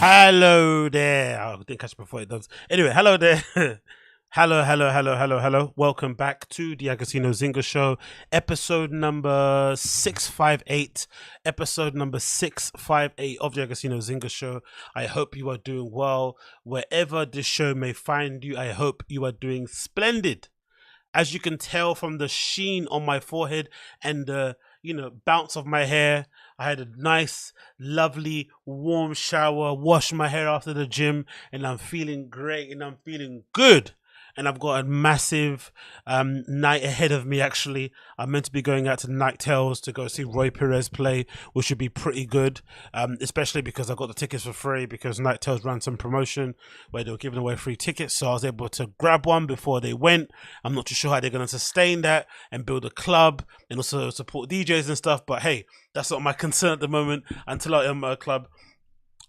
Hello there. I didn't catch it before it does. Anyway, hello there. Hello. Welcome back to the AgostinhoZinga show, episode number 658. Episode number 658 of the AgostinhoZinga show. I hope you are doing well. Wherever this show may find you, I hope you are doing splendid. As you can tell from the sheen on my forehead and the bounce of my hair, I had a nice, lovely, warm shower, washed my hair after the gym, and I'm feeling great and I'm feeling good. And I've got a massive night ahead of me, actually. I'm meant to be going out to Nighttales to go see Roy Perez play, which should be pretty good, especially because I got the tickets for free because Nighttales ran some promotion where they were giving away free tickets. So I was able to grab one before they went. I'm not too sure how they're going to sustain that and build a club and also support DJs and stuff. But hey, that's not my concern at the moment. Until I am a club,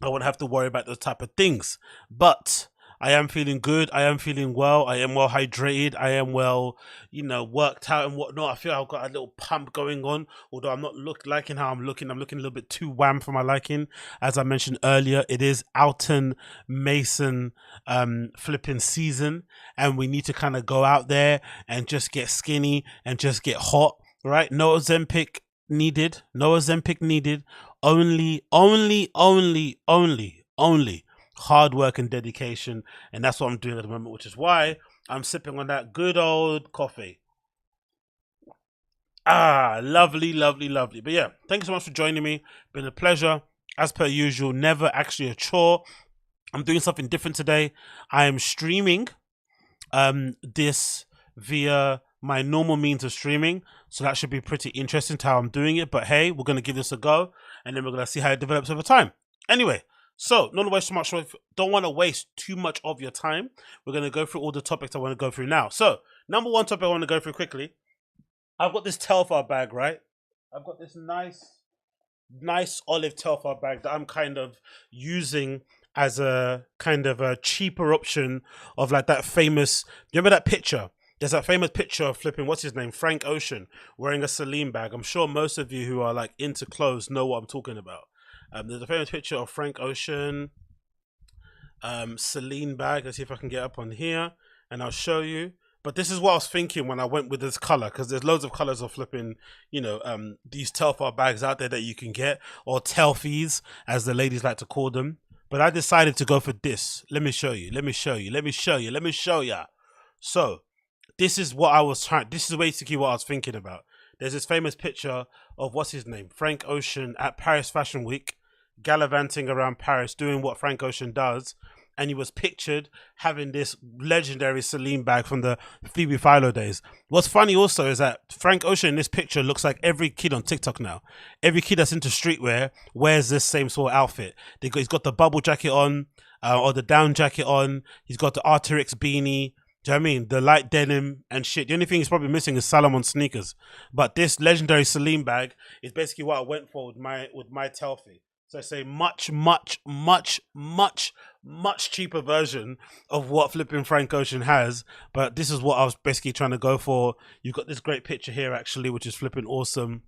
I won't have to worry about those type of things. But I am feeling good. I am feeling well. I am well hydrated. I am well, worked out and whatnot. I feel I've got a little pump going on. Although I'm not liking how I'm looking. I'm looking a little bit too wham for my liking. As I mentioned earlier, it is Alton Mason flipping season, and we need to kind of go out there and just get skinny and just get hot. Right? No Ozempic needed. No Ozempic needed. Only hard work and dedication, and that's what I'm doing at the moment, which is why I'm sipping on that good old coffee. Lovely. But yeah, thank you so much for joining me. Been a pleasure, as per usual. Never actually a chore. I'm doing something different today. I am streaming this via my normal means of streaming, so that should be pretty interesting to how I'm doing it. But hey, we're gonna give this a go, and then we're gonna see how it develops over time. Anyway, so not to waste too much. Don't want to waste too much of your time. We're gonna go through all the topics I want to go through now. So number one topic I want to go through quickly. I've got this Telfar bag, right? I've got this nice olive Telfar bag that I'm kind of using as a kind of a cheaper option of like that famous. Remember that picture? There's that famous picture of flipping, what's his name? Frank Ocean wearing a Celine bag. I'm sure most of you who are like into clothes know what I'm talking about. There's a famous picture of Frank Ocean Celine bag. Let's see if I can get up on here and I'll show you. But this is what I was thinking when I went with this color, because there's loads of colors of flipping, these Telfar bags out there that you can get, or Telfies, as the ladies like to call them. But I decided to go for this. Let me show you. So this is what I was trying. This is basically what I was thinking about. There's this famous picture of what's his name, Frank Ocean, at Paris Fashion Week, gallivanting around Paris, doing what Frank Ocean does, and he was pictured having this legendary Celine bag from the Phoebe Philo days. What's funny also is that Frank Ocean in this picture looks like every kid on TikTok now. Every kid that's into streetwear wears this same sort of outfit. He's got the bubble jacket on, or the down jacket on. He's got the Arc'teryx beanie. Do you know what I mean? The light denim and shit. The only thing he's probably missing is Salomon sneakers. But this legendary Celine bag is basically what I went for with my Telfie. So I say much cheaper version of what flipping Frank Ocean has. But this is what I was basically trying to go for. You've got this great picture here actually, which is flipping awesome.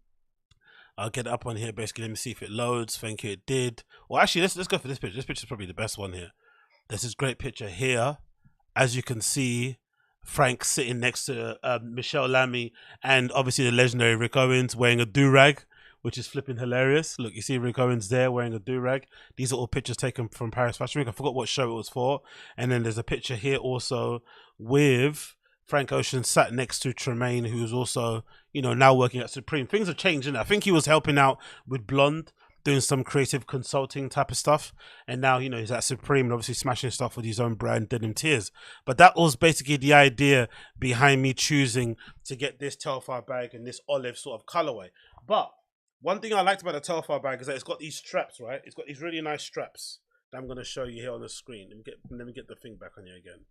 I'll get it up on here basically. Let me see if it loads. Thank you, it did. Well, actually, let's go for this picture. This picture is probably the best one here. There's this great picture here. As you can see, Frank sitting next to Michelle Lamy and obviously the legendary Rick Owens wearing a do-rag, which is flipping hilarious. Look, you see Rick Owens there wearing a do-rag. These are all pictures taken from Paris Fashion Week. I forgot what show it was for. And then there's a picture here also with Frank Ocean sat next to Tremaine, who's also, now working at Supreme. Things are changing. I think he was helping out with Blonde, doing some creative consulting type of stuff, and now he's at Supreme and obviously smashing stuff with his own brand Denim Tears. But that was basically the idea behind me choosing to get this Telfar bag and this olive sort of colorway. But one thing I liked about the Telfar bag is that it's got these straps, right? It's got these really nice straps that I'm going to show you here on the screen. Let me get the thing back on here again.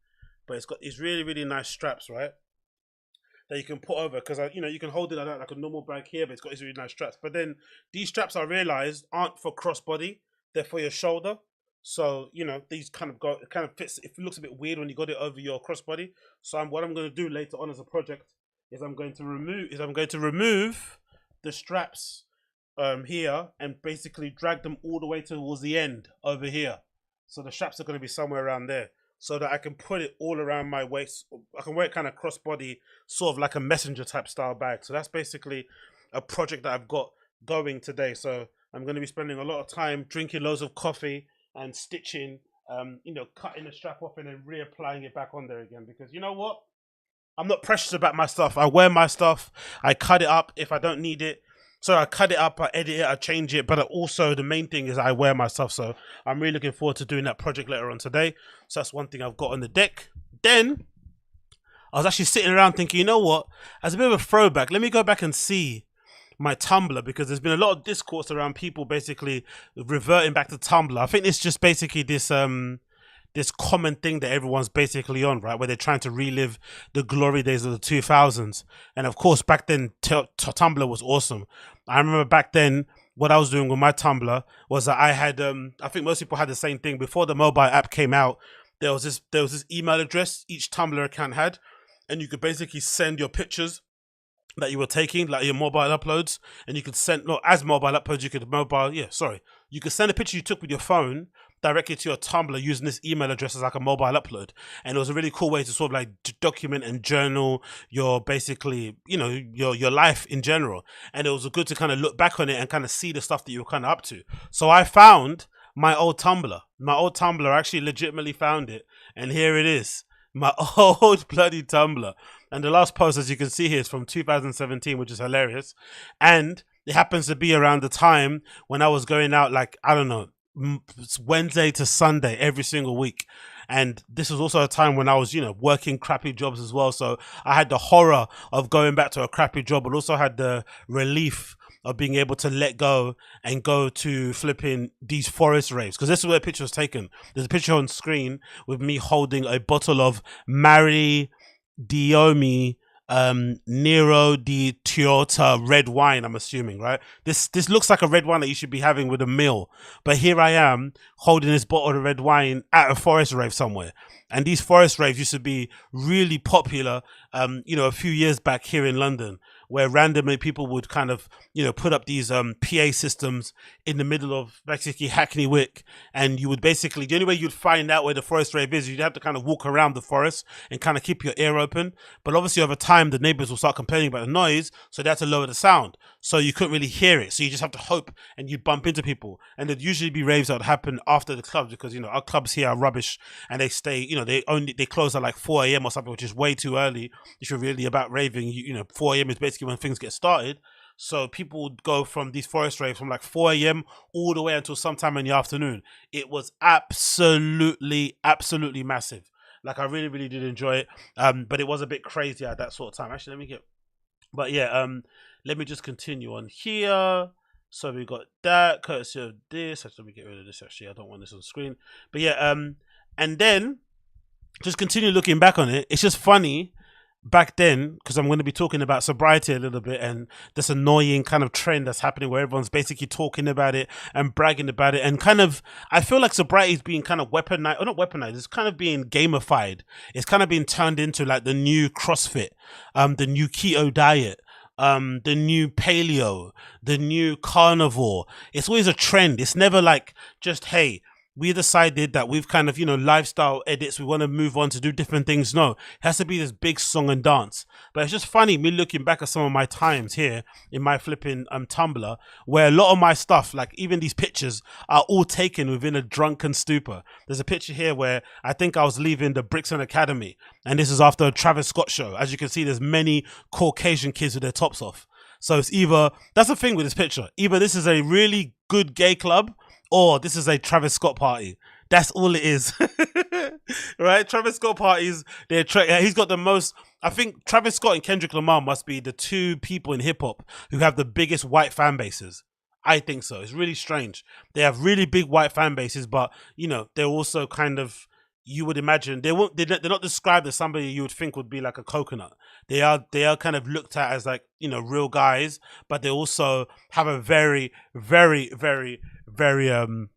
But it's got these really nice straps, right, that you can put over, because you can hold it like a normal bag here, but it's got these really nice straps. But then these straps, I realized, aren't for crossbody; they're for your shoulder. So these kind of fits. It looks a bit weird when you got it over your crossbody. So what I'm going to do later on as a project is I'm going to remove the straps here and basically drag them all the way towards the end over here. So the straps are going to be somewhere around there, so that I can put it all around my waist. I can wear it kind of crossbody, sort of like a messenger type style bag. So that's basically a project that I've got going today. So I'm going to be spending a lot of time drinking loads of coffee and stitching, cutting the strap off and then reapplying it back on there again. Because you know what? I'm not precious about my stuff. I wear my stuff. I cut it up if I don't need it. So I cut it up, I edit it, I change it. But also the main thing is I wear my stuff. So I'm really looking forward to doing that project later on today. So that's one thing I've got on the deck. Then I was actually sitting around thinking, you know what? As a bit of a throwback, let me go back and see my Tumblr, because there's been a lot of discourse around people basically reverting back to Tumblr. I think it's just basically this common thing that everyone's basically on, right? Where they're trying to relive the glory days of the 2000s. And of course, back then, Tumblr was awesome. I remember back then, what I was doing with my Tumblr was that I had, I think most people had the same thing. Before the mobile app came out, there was this email address each Tumblr account had. And you could basically send your pictures that you were taking, like your mobile uploads. And you could send, no, as mobile uploads, you could send a picture you took with your phone directly to your Tumblr using this email address as like a mobile upload. And it was a really cool way to sort of like document and journal your basically, your life in general. And it was good to kind of look back on it and kind of see the stuff that you were kind of up to. So I found my old Tumblr. I actually legitimately found it. And here it is. My old bloody Tumblr. And the last post, as you can see here, is from 2017, which is hilarious. And it happens to be around the time when I was going out, like, I don't know, Wednesday to Sunday every single week. And this was also a time when I was, working crappy jobs as well. So I had the horror of going back to a crappy job, but also had the relief of being able to let go and go to flipping these forest raves. Because this is where the picture was taken. There's a picture on screen with me holding a bottle of Mari Diomi Nero di Toyota red wine, I'm assuming, right? This looks like a red wine that you should be having with a meal. But here I am holding this bottle of red wine at a forest rave somewhere. And these forest raves used to be really popular, a few years back here in London, where randomly people would kind of, put up these PA systems in the middle of basically Hackney Wick. And you would basically, the only way you'd find out where the forest rave is, you'd have to kind of walk around the forest and kind of keep your ear open. But obviously over time, the neighbors will start complaining about the noise, so they had to lower the sound. So you couldn't really hear it. So you just have to hope and you bump into people. And there'd usually be raves that would happen after the clubs because, our clubs here are rubbish and they stay, they close at like 4 a.m. or something, which is way too early if you're really about raving. 4 a.m. is basically when things get started. So people would go from these forest raves from like 4 a.m. all the way until sometime in the afternoon. It was absolutely massive. Like I really, really did enjoy it. But it was a bit crazy at that sort of time. Actually, let me just continue on here. So we got that courtesy of this. Actually, let me get rid of this. Actually, I don't want this on screen. But yeah, and then just continue looking back on it. It's just funny back then, because I'm going to be talking about sobriety a little bit and this annoying kind of trend that's happening where everyone's basically talking about it and bragging about it. And kind of, I feel like sobriety is being kind of weaponized, or not weaponized, it's kind of being gamified. It's kind of being turned into like the new CrossFit, the new keto diet, the new paleo, the new carnivore. It's always a trend. It's never like just, hey, we decided that we've kind of, lifestyle edits, we want to move on to do different things. No, it has to be this big song and dance. But it's just funny, me looking back at some of my times here in my flipping Tumblr, where a lot of my stuff, like even these pictures, are all taken within a drunken stupor. There's a picture here where I think I was leaving the Brixton Academy, and this is after a Travis Scott show. As you can see, there's many Caucasian kids with their tops off. So it's either, that's the thing with this picture, either this is a really good gay club, or this is a Travis Scott party. That's all it is. Right? Travis Scott parties, he's got the most, I think Travis Scott and Kendrick Lamar must be the two people in hip hop who have the biggest white fan bases. I think so. It's really strange. They have really big white fan bases, but they're also kind of, you would imagine they're not described as somebody you would think would be like a coconut. They are kind of looked at as like, real guys, but they also have a very, very, very, very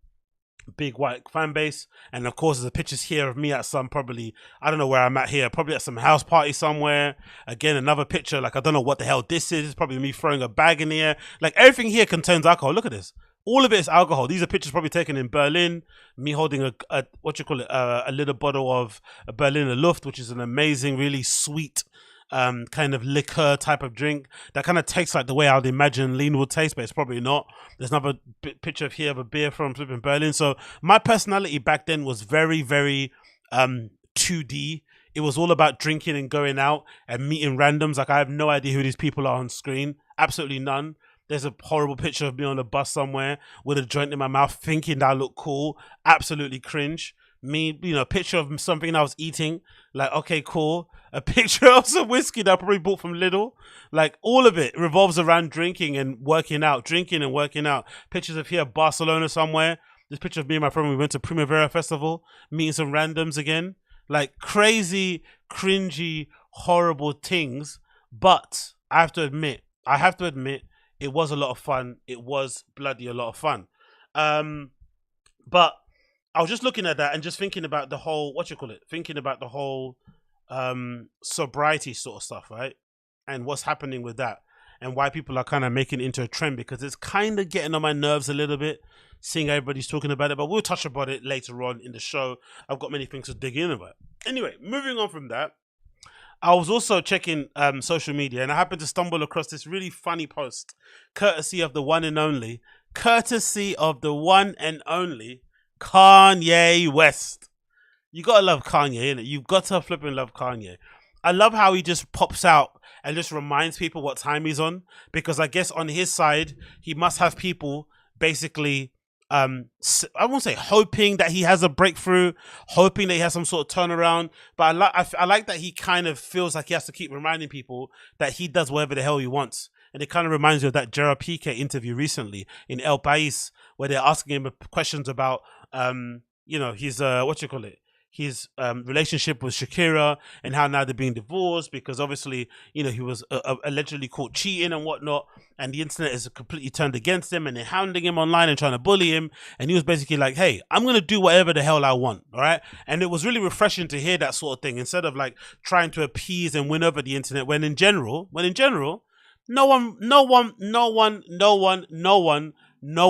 big white fan base. And of course there's pictures here of me at some, probably, I don't know where I'm at here, probably at some house party somewhere. Again, another picture, like I don't know what the hell this is. It's probably me throwing a bag in the air. Like everything here contains alcohol. Look at this. All of it is alcohol. These are pictures probably taken in Berlin. Me holding a what you call it, a little bottle of a Berliner Luft, which is an amazing, really sweet kind of liquor type of drink that kind of tastes like the way I would imagine lean would taste, but it's probably not. There's another picture of here of a beer from flipping Berlin. So my personality back then was very, very 2D. It was all about drinking and going out and meeting randoms. Like, I have no idea who these people are on screen. Absolutely none. There's a horrible picture of me on a bus somewhere with a joint in my mouth thinking that I look cool. Absolutely cringe. Me, you know, a picture of something I was eating. Like, okay, cool. A picture of some whiskey that I probably bought from Lidl. Like, all of it revolves around drinking and working out. Drinking and working out. Pictures of here, Barcelona somewhere. This picture of me and my friend, we went to Primavera Festival. Meeting some randoms again. Like, crazy, cringy, horrible things. But I have to admit, it was a lot of fun. It was bloody a lot of fun. But I was just looking at that and just thinking about the whole, thinking about the whole sobriety sort of stuff, right? And what's happening with that and why people are kind of making it into a trend, because it's kind of getting on my nerves a little bit, seeing everybody's talking about it, but we'll touch about it later on in the show. I've got many things to dig in about. Anyway, moving on from that, I was also checking social media and I happened to stumble across this really funny post, courtesy of the one and only Kanye West. You gotta love Kanye, innit? You've got to flipping love Kanye. I love how he just pops out and just reminds people what time he's on, because I guess on his side, he must have people basically I won't say hoping that he has a breakthrough, hoping that he has some sort of turnaround, but I like that he kind of feels like he has to keep reminding people that he does whatever the hell he wants. And it kind of reminds me of that Gerard Piqué interview recently in El País, where they're asking him questions about you know, his his relationship with Shakira and how now they're being divorced because obviously, you know, he was allegedly caught cheating and whatnot, and the internet is completely turned against him and they're hounding him online and trying to bully him, and he was basically like, hey, I'm going to do whatever the hell I want, all right? And it was really refreshing to hear that sort of thing, instead of like trying to appease and win over the internet, when in general, no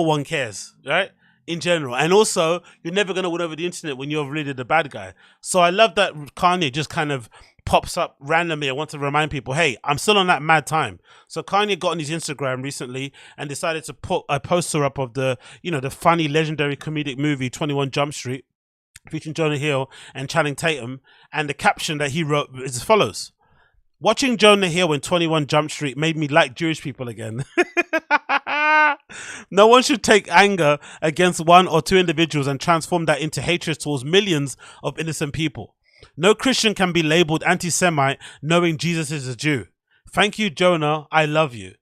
one cares, right? In general. And also, you're never going to win over the internet when you're really the bad guy. So I love that Kanye just kind of pops up randomly. I want to remind people, hey, I'm still on that mad time. So Kanye got on his Instagram recently and decided to put a poster up of the, you know, the funny, legendary comedic movie 21 Jump Street, featuring Jonah Hill and Channing Tatum. And the caption that he wrote is as follows: watching Jonah Hill in 21 Jump Street made me like Jewish people again. No one should take anger against one or two individuals and transform that into hatred towards millions of innocent people. No Christian can be labeled anti-Semite knowing Jesus is a Jew. Thank you, Jonah. I love you.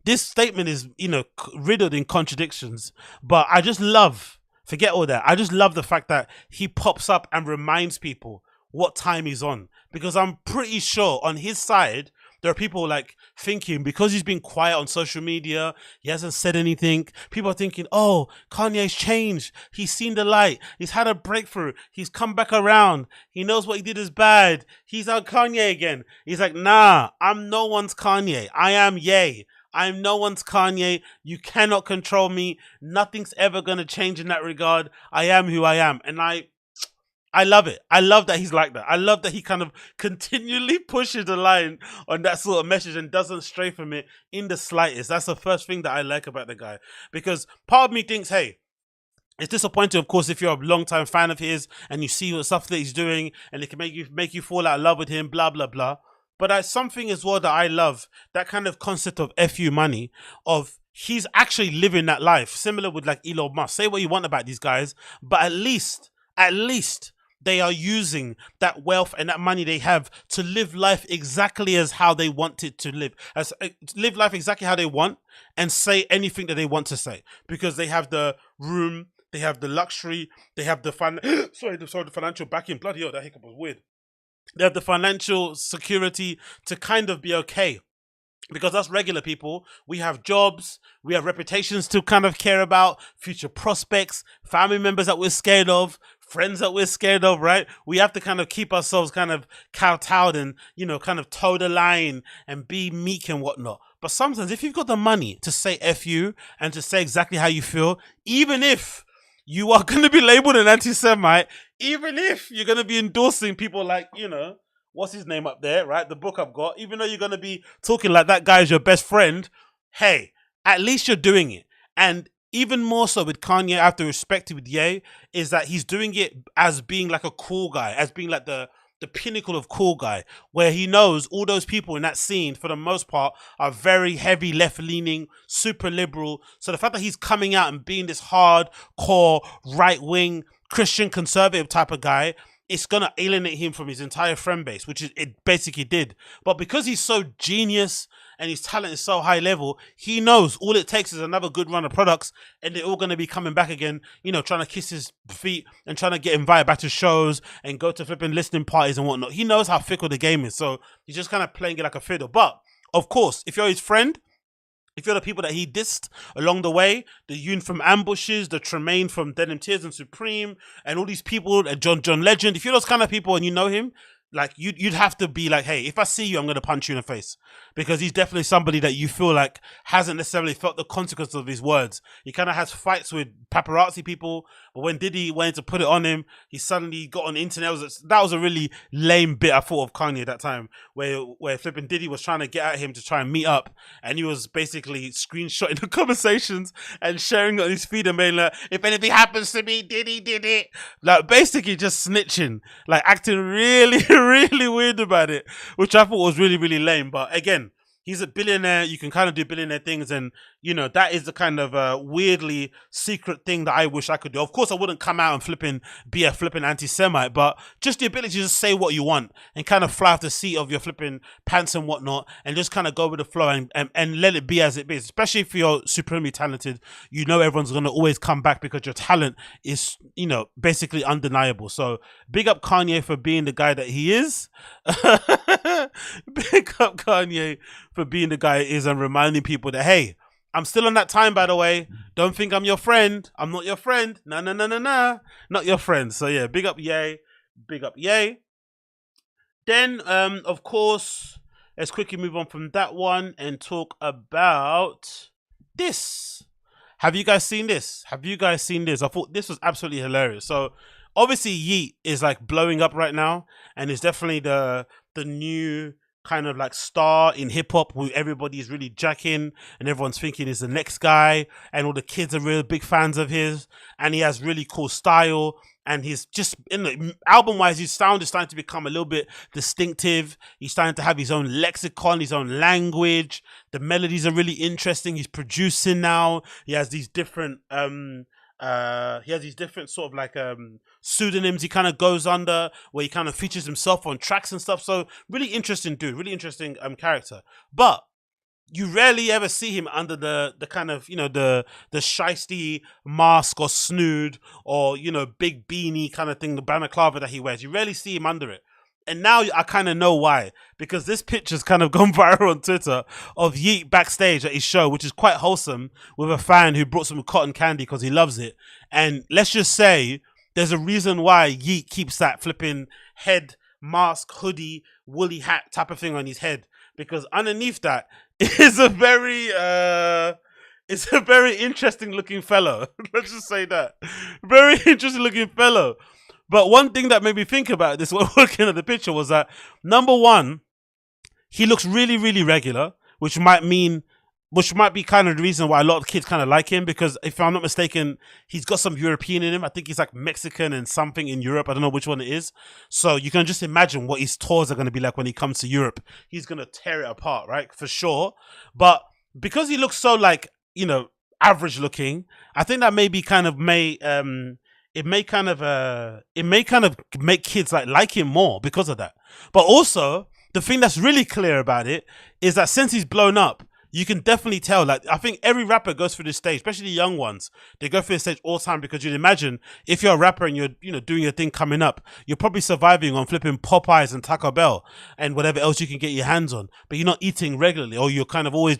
This statement is, you know, riddled in contradictions, but I just love, forget all that. I just love the fact that he pops up and reminds people what time he's on, because I'm pretty sure on his side there are people like thinking, because he's been quiet on social media, he hasn't said anything, people are thinking, oh, Kanye's changed, he's seen the light, he's had a breakthrough, he's come back around, he knows what he did is bad, he's our Kanye again. He's like, nah, I'm no one's Kanye, I am Ye. I'm no one's Kanye. You cannot control me. Nothing's ever going to change in that regard. I am who I am. And I love it. I love that he's like that. I love that he kind of continually pushes the line on that sort of message and doesn't stray from it in the slightest. That's the first thing that I like about the guy. Because part of me thinks, hey, it's disappointing, of course, if you're a long-time fan of his and you see the stuff that he's doing and it can make you fall out of love with him, blah, blah, blah. But that's something as well that I love, that kind of concept of FU money, of he's actually living that life. Similar with like Elon Musk. Say what you want about these guys, but at least they are using that wealth and that money they have to live life exactly as how they want it to live. Live life exactly how they want and say anything that they want to say. Because they have the room, they have the luxury, they have the the financial backing. Bloody hell, that hiccup was weird. They have the financial security to kind of be okay. Because us regular people, we have jobs, we have reputations to kind of care about, future prospects, family members that we're scared of, friends that we're scared of, right? We have to kind of keep ourselves kind of kowtowed and, you know, kind of toe the line and be meek and whatnot. But sometimes if you've got the money to say F you and to say exactly how you feel, even if you are going to be labeled an anti-Semite, even if you're going to be endorsing people like, what's his name up there, right? The book I've got, even though you're going to be talking like that guy is your best friend, hey, at least you're doing it. And even more so with Kanye, I have to respect it with Ye, is that he's doing it as being like a cool guy, as being like the pinnacle of cool guy, where he knows all those people in that scene, for the most part, are very heavy left-leaning, super liberal. So the fact that he's coming out and being this hardcore, right-wing, Christian conservative type of guy, it's going to alienate him from his entire friend base, which it basically did. But because he's so genius and his talent is so high level, he knows all it takes is another good run of products and they're all going to be coming back again, trying to kiss his feet and trying to get invited back to shows and go to flipping listening parties and whatnot. He knows how fickle the game is, so he's just kind of playing it like a fiddle. But, of course, if you're his friend, if you're the people that he dissed along the way, the Yoon from Ambushes, the Tremaine from Denim Tears and Supreme, and all these people, John Legend, if you're those kind of people and you know him, like you'd have to be like, hey, if I see you, I'm going to punch you in the face. Because he's definitely somebody that you feel like hasn't necessarily felt the consequence of his words. He kind of has fights with paparazzi people, but when Diddy went to put it on him, he suddenly got on the internet. That was a really lame bit, I thought, of Kanye at that time, where flipping Diddy was trying to get at him to try and meet up, and he was basically screenshotting the conversations and sharing it on his feed and being like, if anything happens to me, Diddy did it. Like, basically just snitching, like acting really, really weird about it, which I thought was really, really lame. But again, he's a billionaire. You can kind of do billionaire things, and that is the kind of weirdly secret thing that I wish I could do. Of course, I wouldn't come out and be a flipping anti-Semite, but just the ability to just say what you want and kind of fly off the seat of your flipping pants and whatnot, and just kind of go with the flow and let it be as it is. Especially if you're supremely talented, everyone's gonna always come back because your talent is basically undeniable. So big up Kanye for being the guy that he is. Big up Kanye for being the guy he is and reminding people that, hey, I'm still on that time, by the way. Don't think I'm your friend. I'm not your friend. Nah. Not your friend. So yeah, big up Ye. Big up Ye. Then, of course, let's quickly move on from that one and talk about this. Have you guys seen this? I thought this was absolutely hilarious. So obviously Yeet is like blowing up right now, and it's definitely the new kind of like star in hip hop who everybody's really jacking and everyone's thinking is the next guy, and all the kids are real big fans of his, and he has really cool style, and he's just album wise, his sound is starting to become a little bit distinctive. He's starting to have his own lexicon, his own language. The melodies are really interesting. He's producing now. He has these different sort of like pseudonyms he kind of goes under, where he kind of features himself on tracks and stuff. So really interesting dude, really interesting character. But you rarely ever see him under the kind of the shiesty mask or snood or big beanie kind of thing, the balaclava that he wears. You rarely see him under it. And now I kind of know why, because this picture's kind of gone viral on Twitter of Yeet backstage at his show, which is quite wholesome, with a fan who brought some cotton candy because he loves it. And let's just say there's a reason why Yeet keeps that flipping head mask, hoodie, woolly hat type of thing on his head, because underneath that is a very interesting looking fellow. Let's just say that. Very interesting looking fellow. But one thing that made me think about this while looking at the picture was that, number one, he looks really, really regular, which might be kind of the reason why a lot of kids kind of like him, because if I'm not mistaken, he's got some European in him. I think he's like Mexican and something in Europe. I don't know which one it is. So you can just imagine what his tours are going to be like when he comes to Europe. He's going to tear it apart, right? For sure. But because he looks so like, average looking, I think that maybe kind of it may kind of make kids like him more because of that. But also, the thing that's really clear about it is that since he's blown up, you can definitely tell, like, I think every rapper goes through this stage, especially the young ones. They go through this stage all the time, because you'd imagine if you're a rapper and you're, doing your thing coming up, you're probably surviving on flipping Popeyes and Taco Bell and whatever else you can get your hands on, but you're not eating regularly, or you're kind of always,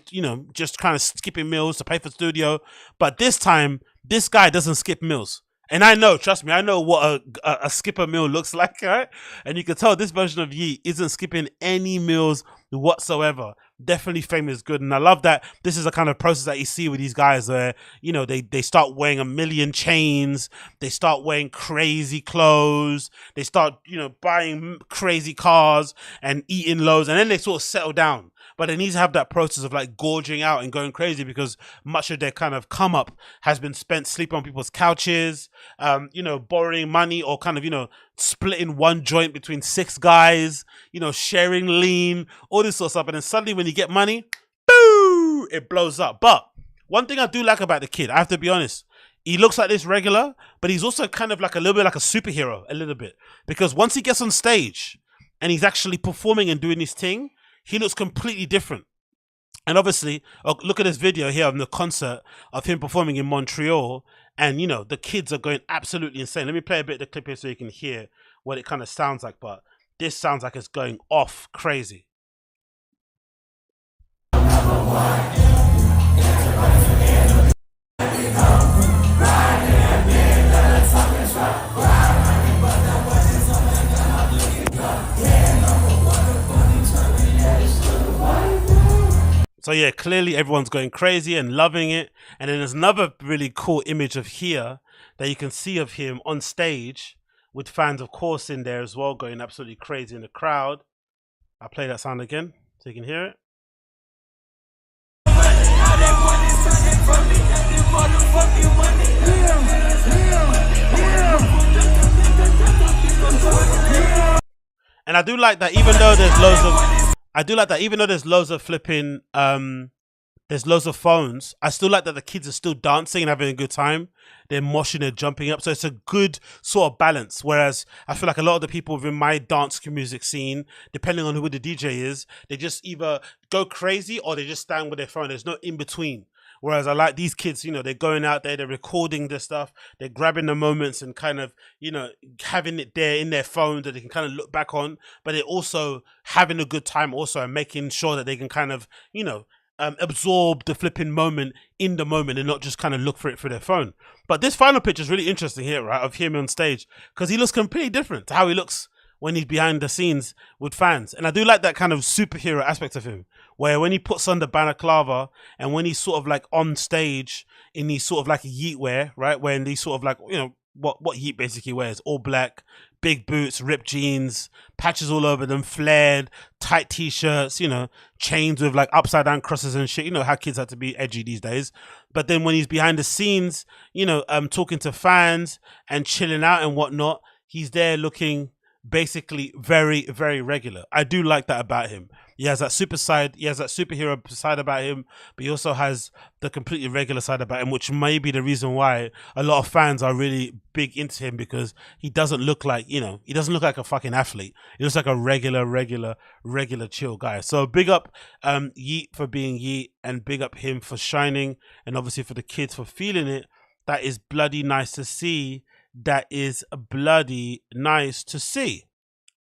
just kind of skipping meals to pay for studio. But this time, this guy doesn't skip meals. And I know, trust me, I know what a skipper meal looks like, right? And you can tell this version of Yeet isn't skipping any meals whatsoever. Definitely fame is good. And I love that this is a kind of process that you see with these guys where, you know, they start wearing a million chains, they start wearing crazy clothes, they start, you know, buying crazy cars and eating loads, and then they sort of settle down. But they need to have that process of like gorging out and going crazy because much of their kind of come up has been spent sleeping on people's couches, you know, borrowing money or kind of, you know, splitting one joint between 6 guys, you know, sharing lean, all this sort of stuff. And then suddenly when you get money, boo, it blows up. But one thing I do like about the kid, I have to be honest, he looks like this regular, but he's also kind of like a little bit like a superhero, a little bit. Because once he gets on stage and he's actually performing and doing his thing, he looks completely different. And obviously, look at this video here of the concert of him performing in Montreal. And, you know, the kids are going absolutely insane. Let me play a bit of the clip here so you can hear what it kind of sounds like. But this sounds like it's going off crazy. So yeah, clearly everyone's going crazy and loving it. And then there's another really cool image of here that you can see of him on stage with fans, of course, in there as well, going absolutely crazy in the crowd. I'll play that sound again so you can hear it. And I do like that even though there's loads of there's loads of flipping there's loads of phones, I still like that the kids are still dancing and having a good time. They're moshing and jumping up. So it's a good sort of balance. Whereas I feel like a lot of the people within my dance music scene, depending on who the DJ is, they just either go crazy or they just stand with their phone. There's no in between. Whereas I like these kids, you know, they're going out there, they're recording this stuff, they're grabbing the moments and kind of, you know, having it there in their phone that they can kind of look back on, but they're also having a good time also and making sure that they can kind of, you know, absorb the flipping moment in the moment and not just kind of look for it through their phone. But this final picture is really interesting here, right, of him on stage because he looks completely different to how he looks when he's behind the scenes with fans. And I do like that kind of superhero aspect of him, where when he puts on the balaclava and when he's sort of like on stage in these sort of like Yeet wear, right, when these sort of like, you know, what Yeet basically wears, all black, big boots, ripped jeans, patches all over them, flared, tight t-shirts, you know, chains with like upside down crosses and shit. You know how kids have to be edgy these days. But then when he's behind the scenes, you know, talking to fans and chilling out and whatnot, he's there looking basically very, very regular. I do like that about him. He has that super side, he has that superhero side about him, but he also has the completely regular side about him, which may be the reason why a lot of fans are really big into him, because he doesn't look like, you know, he doesn't look like a fucking athlete. He looks like a regular chill guy. So big up Yeet for being Yeet, and big up him for shining, and obviously for the kids for feeling it. That is bloody nice to see. That is bloody nice to see.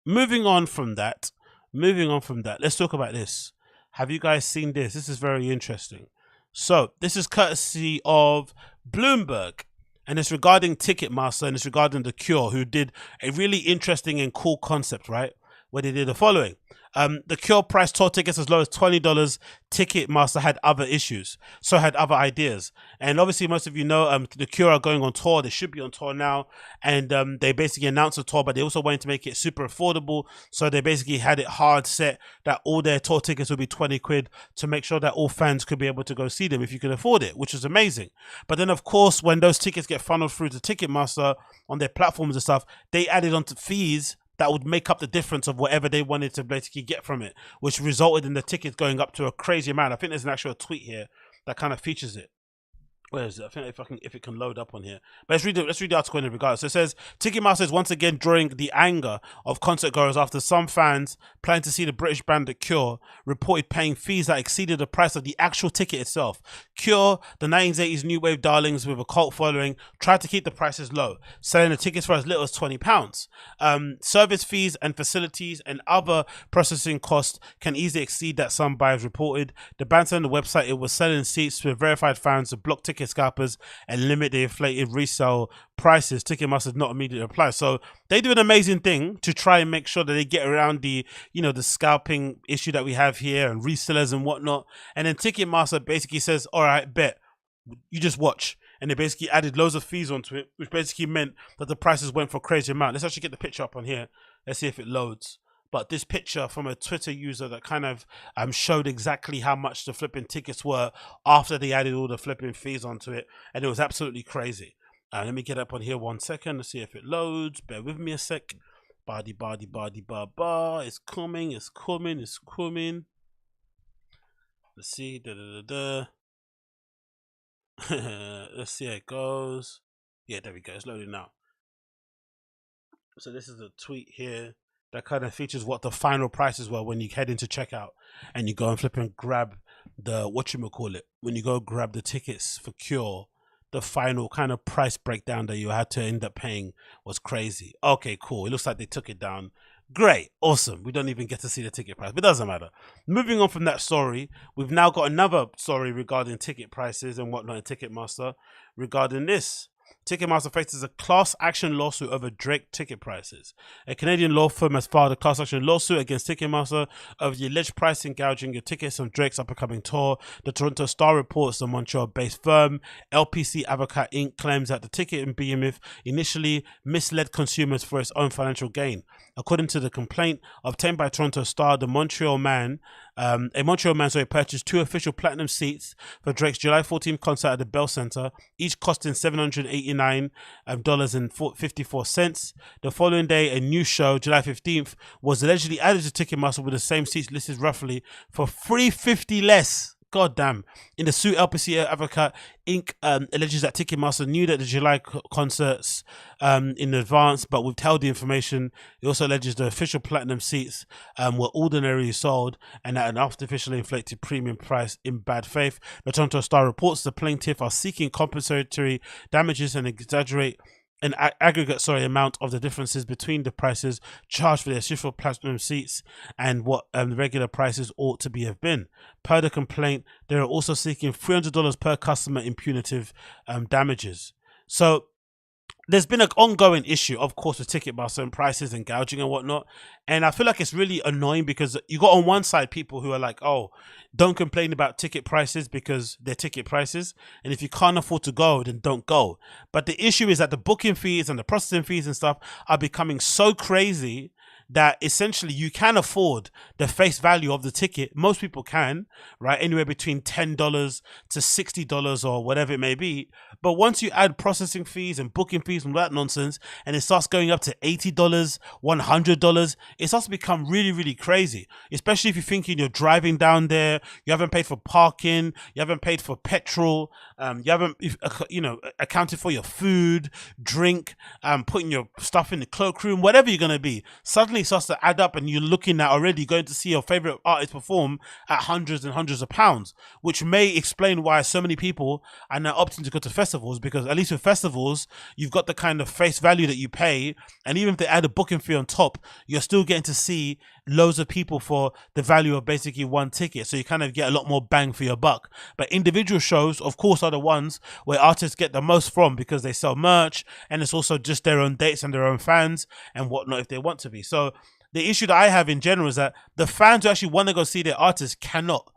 Moving on from that, let's talk about this. Have you guys seen this? This is very interesting. So this is courtesy of Bloomberg, and it's regarding Ticketmaster, and it's regarding The Cure, who did a really interesting and cool concept, right? Where they did the following. The Cure priced tour tickets as low as $20. Ticketmaster had other issues, so had other ideas. And obviously, most of you know, The Cure are going on tour. They should be on tour now. And they basically announced a tour, but they also wanted to make it super affordable. So they basically had it hard set that all their tour tickets would be 20 quid to make sure that all fans could be able to go see them if you could afford it, which is amazing. But then, of course, when those tickets get funneled through to Ticketmaster on their platforms and stuff, they added on to fees that would make up the difference of whatever they wanted to basically get from it, which resulted in the tickets going up to a crazy amount. I think there's an actual tweet here that kind of features it. Where is it? I think if it can load up on here. But let's read the article in regard. So it says, Ticketmaster is once again drawing the anger of concert goers after some fans planning to see the British band The Cure reported paying fees that exceeded the price of the actual ticket itself. Cure, the 1980s new wave darlings with a cult following, tried to keep the prices low, selling the tickets for as little as £20. Service fees and facilities and other processing costs can easily exceed that some buyers reported. The band said on the website it was selling seats to verified fans to block ticket ticket scalpers and limit the inflated resale prices. Ticketmaster not immediately apply. So they do an amazing thing to try and make sure that they get around the, the scalping issue that we have here and resellers and whatnot. And then Ticketmaster basically says, all right, bet, you just watch. And they basically added loads of fees onto it, which basically meant that the prices went for a crazy amount. Let's actually get the picture up on here. Let's see if it loads. But this picture from a Twitter user that kind of showed exactly how much the flipping tickets were after they added all the flipping fees onto it. And it was absolutely crazy. Let me get up on here 1 second to see if it loads. Bear with me a sec. Body, ba. It's coming, it's coming, it's coming. Let's see. Let's see how it goes. Yeah, there we go. It's loading now. So this is a tweet here that kind of features what the final prices were when you head into checkout and you go and flip and grab the, when you go grab the tickets for Cure, the final kind of price breakdown that you had to end up paying was crazy. Okay, cool. It looks like they took it down. Great, awesome. We don't even get to see the ticket price, but it doesn't matter. Moving on from that story, we've now got another story regarding ticket prices and whatnot in Ticketmaster regarding this. Ticketmaster faces a class action lawsuit over Drake ticket prices. A Canadian law firm has filed a class action lawsuit against Ticketmaster over the alleged pricing gouging of tickets on Drake's upcoming tour. The Toronto Star reports the Montreal-based firm LPC Avocat Inc. claims that the ticket behemoth initially misled consumers for its own financial gain. According to the complaint obtained by Toronto Star, a Montreal man purchased 2 official platinum seats for Drake's July 14th concert at the Bell Centre, each costing $789.54. The following day, a new show, July 15th, was allegedly added to Ticketmaster with the same seats listed roughly for $350 less. God damn. In the suit, LPC Avocat Inc. Alleges that Ticketmaster knew that the July concerts in advance but withheld the information. It also alleges the official platinum seats were ordinarily sold and at an artificially inflated premium price in bad faith. The Toronto Star reports the plaintiff are seeking compensatory damages and an aggregate amount of the differences between the prices charged for the official platinum seats and what the regular prices ought to have been. Per the complaint, they are also seeking $300 per customer in punitive damages. So there's been an ongoing issue, of course, with Ticketmaster and prices and gouging and whatnot. And I feel like it's really annoying because you got on one side people who are like, oh, don't complain about ticket prices because they're ticket prices. And if you can't afford to go, then don't go. But the issue is that the booking fees and the processing fees and stuff are becoming so crazy that essentially you can afford the face value of the ticket. Most people can, right? Anywhere between $10 to $60 or whatever it may be. But once you add processing fees and booking fees and all that nonsense, and it starts going up to $80, $100, it starts to become really, really crazy. Especially if you're thinking you're driving down there, you haven't paid for parking, you haven't paid for petrol, you haven't, accounted for your food, drink, putting your stuff in the cloakroom, whatever you're going to be. Suddenly it starts to add up and you're looking at already going to see your favorite artist perform at hundreds and hundreds of pounds, which may explain why so many people are now opting to go to festivals, because at least with festivals, you've got the kind of face value that you pay. And even if they add a booking fee on top, you're still getting to see loads of people for the value of basically one ticket. So you kind of get a lot more bang for your buck. But individual shows, of course, are the ones where artists get the most from because they sell merch and it's also just their own dates and their own fans and whatnot if they want to be. So the issue that I have in general is that the fans who actually want to go see their artists cannot,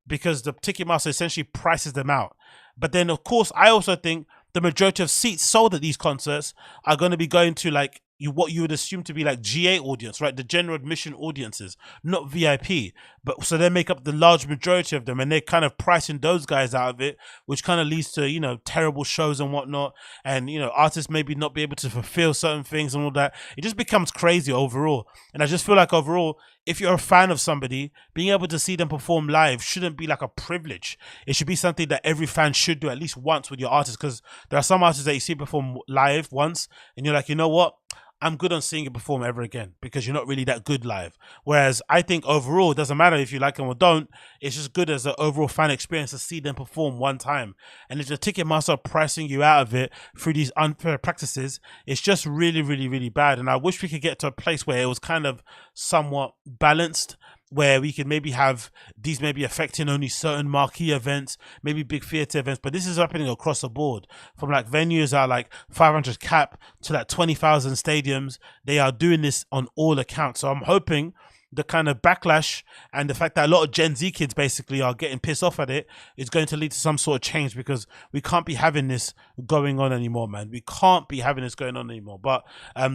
because the Ticketmaster essentially prices them out. But then, of course, I also think the majority of seats sold at these concerts are going to be going to like what you would assume to be like GA audience, right? The general admission audiences, not VIP. But so they make up the large majority of them, and they're kind of pricing those guys out of it, which kind of leads to, terrible shows and whatnot. And, artists maybe not be able to fulfill certain things and all that. It just becomes crazy overall. And I just feel like overall, if you're a fan of somebody, being able to see them perform live shouldn't be like a privilege. It should be something that every fan should do at least once with your artist, because there are some artists that you see perform live once and you're like, you know what? I'm good on seeing it perform ever again, because you're not really that good live. Whereas I think overall, it doesn't matter if you like them or don't. It's just good as an overall fan experience to see them perform one time. And if the Ticketmaster are pricing you out of it through these unfair practices, it's just really, really, really bad. And I wish we could get to a place where it was kind of somewhat balanced. where we can maybe have these maybe affecting only certain marquee events, maybe big theatre events, but this is happening across the board from like venues that are like 500 cap to like 20,000 stadiums. They are doing this on all accounts. So I'm hoping the kind of backlash and the fact that a lot of Gen Z kids basically are getting pissed off at it is going to lead to some sort of change, because we can't be having this going on anymore, man. We can't be having this going on anymore. But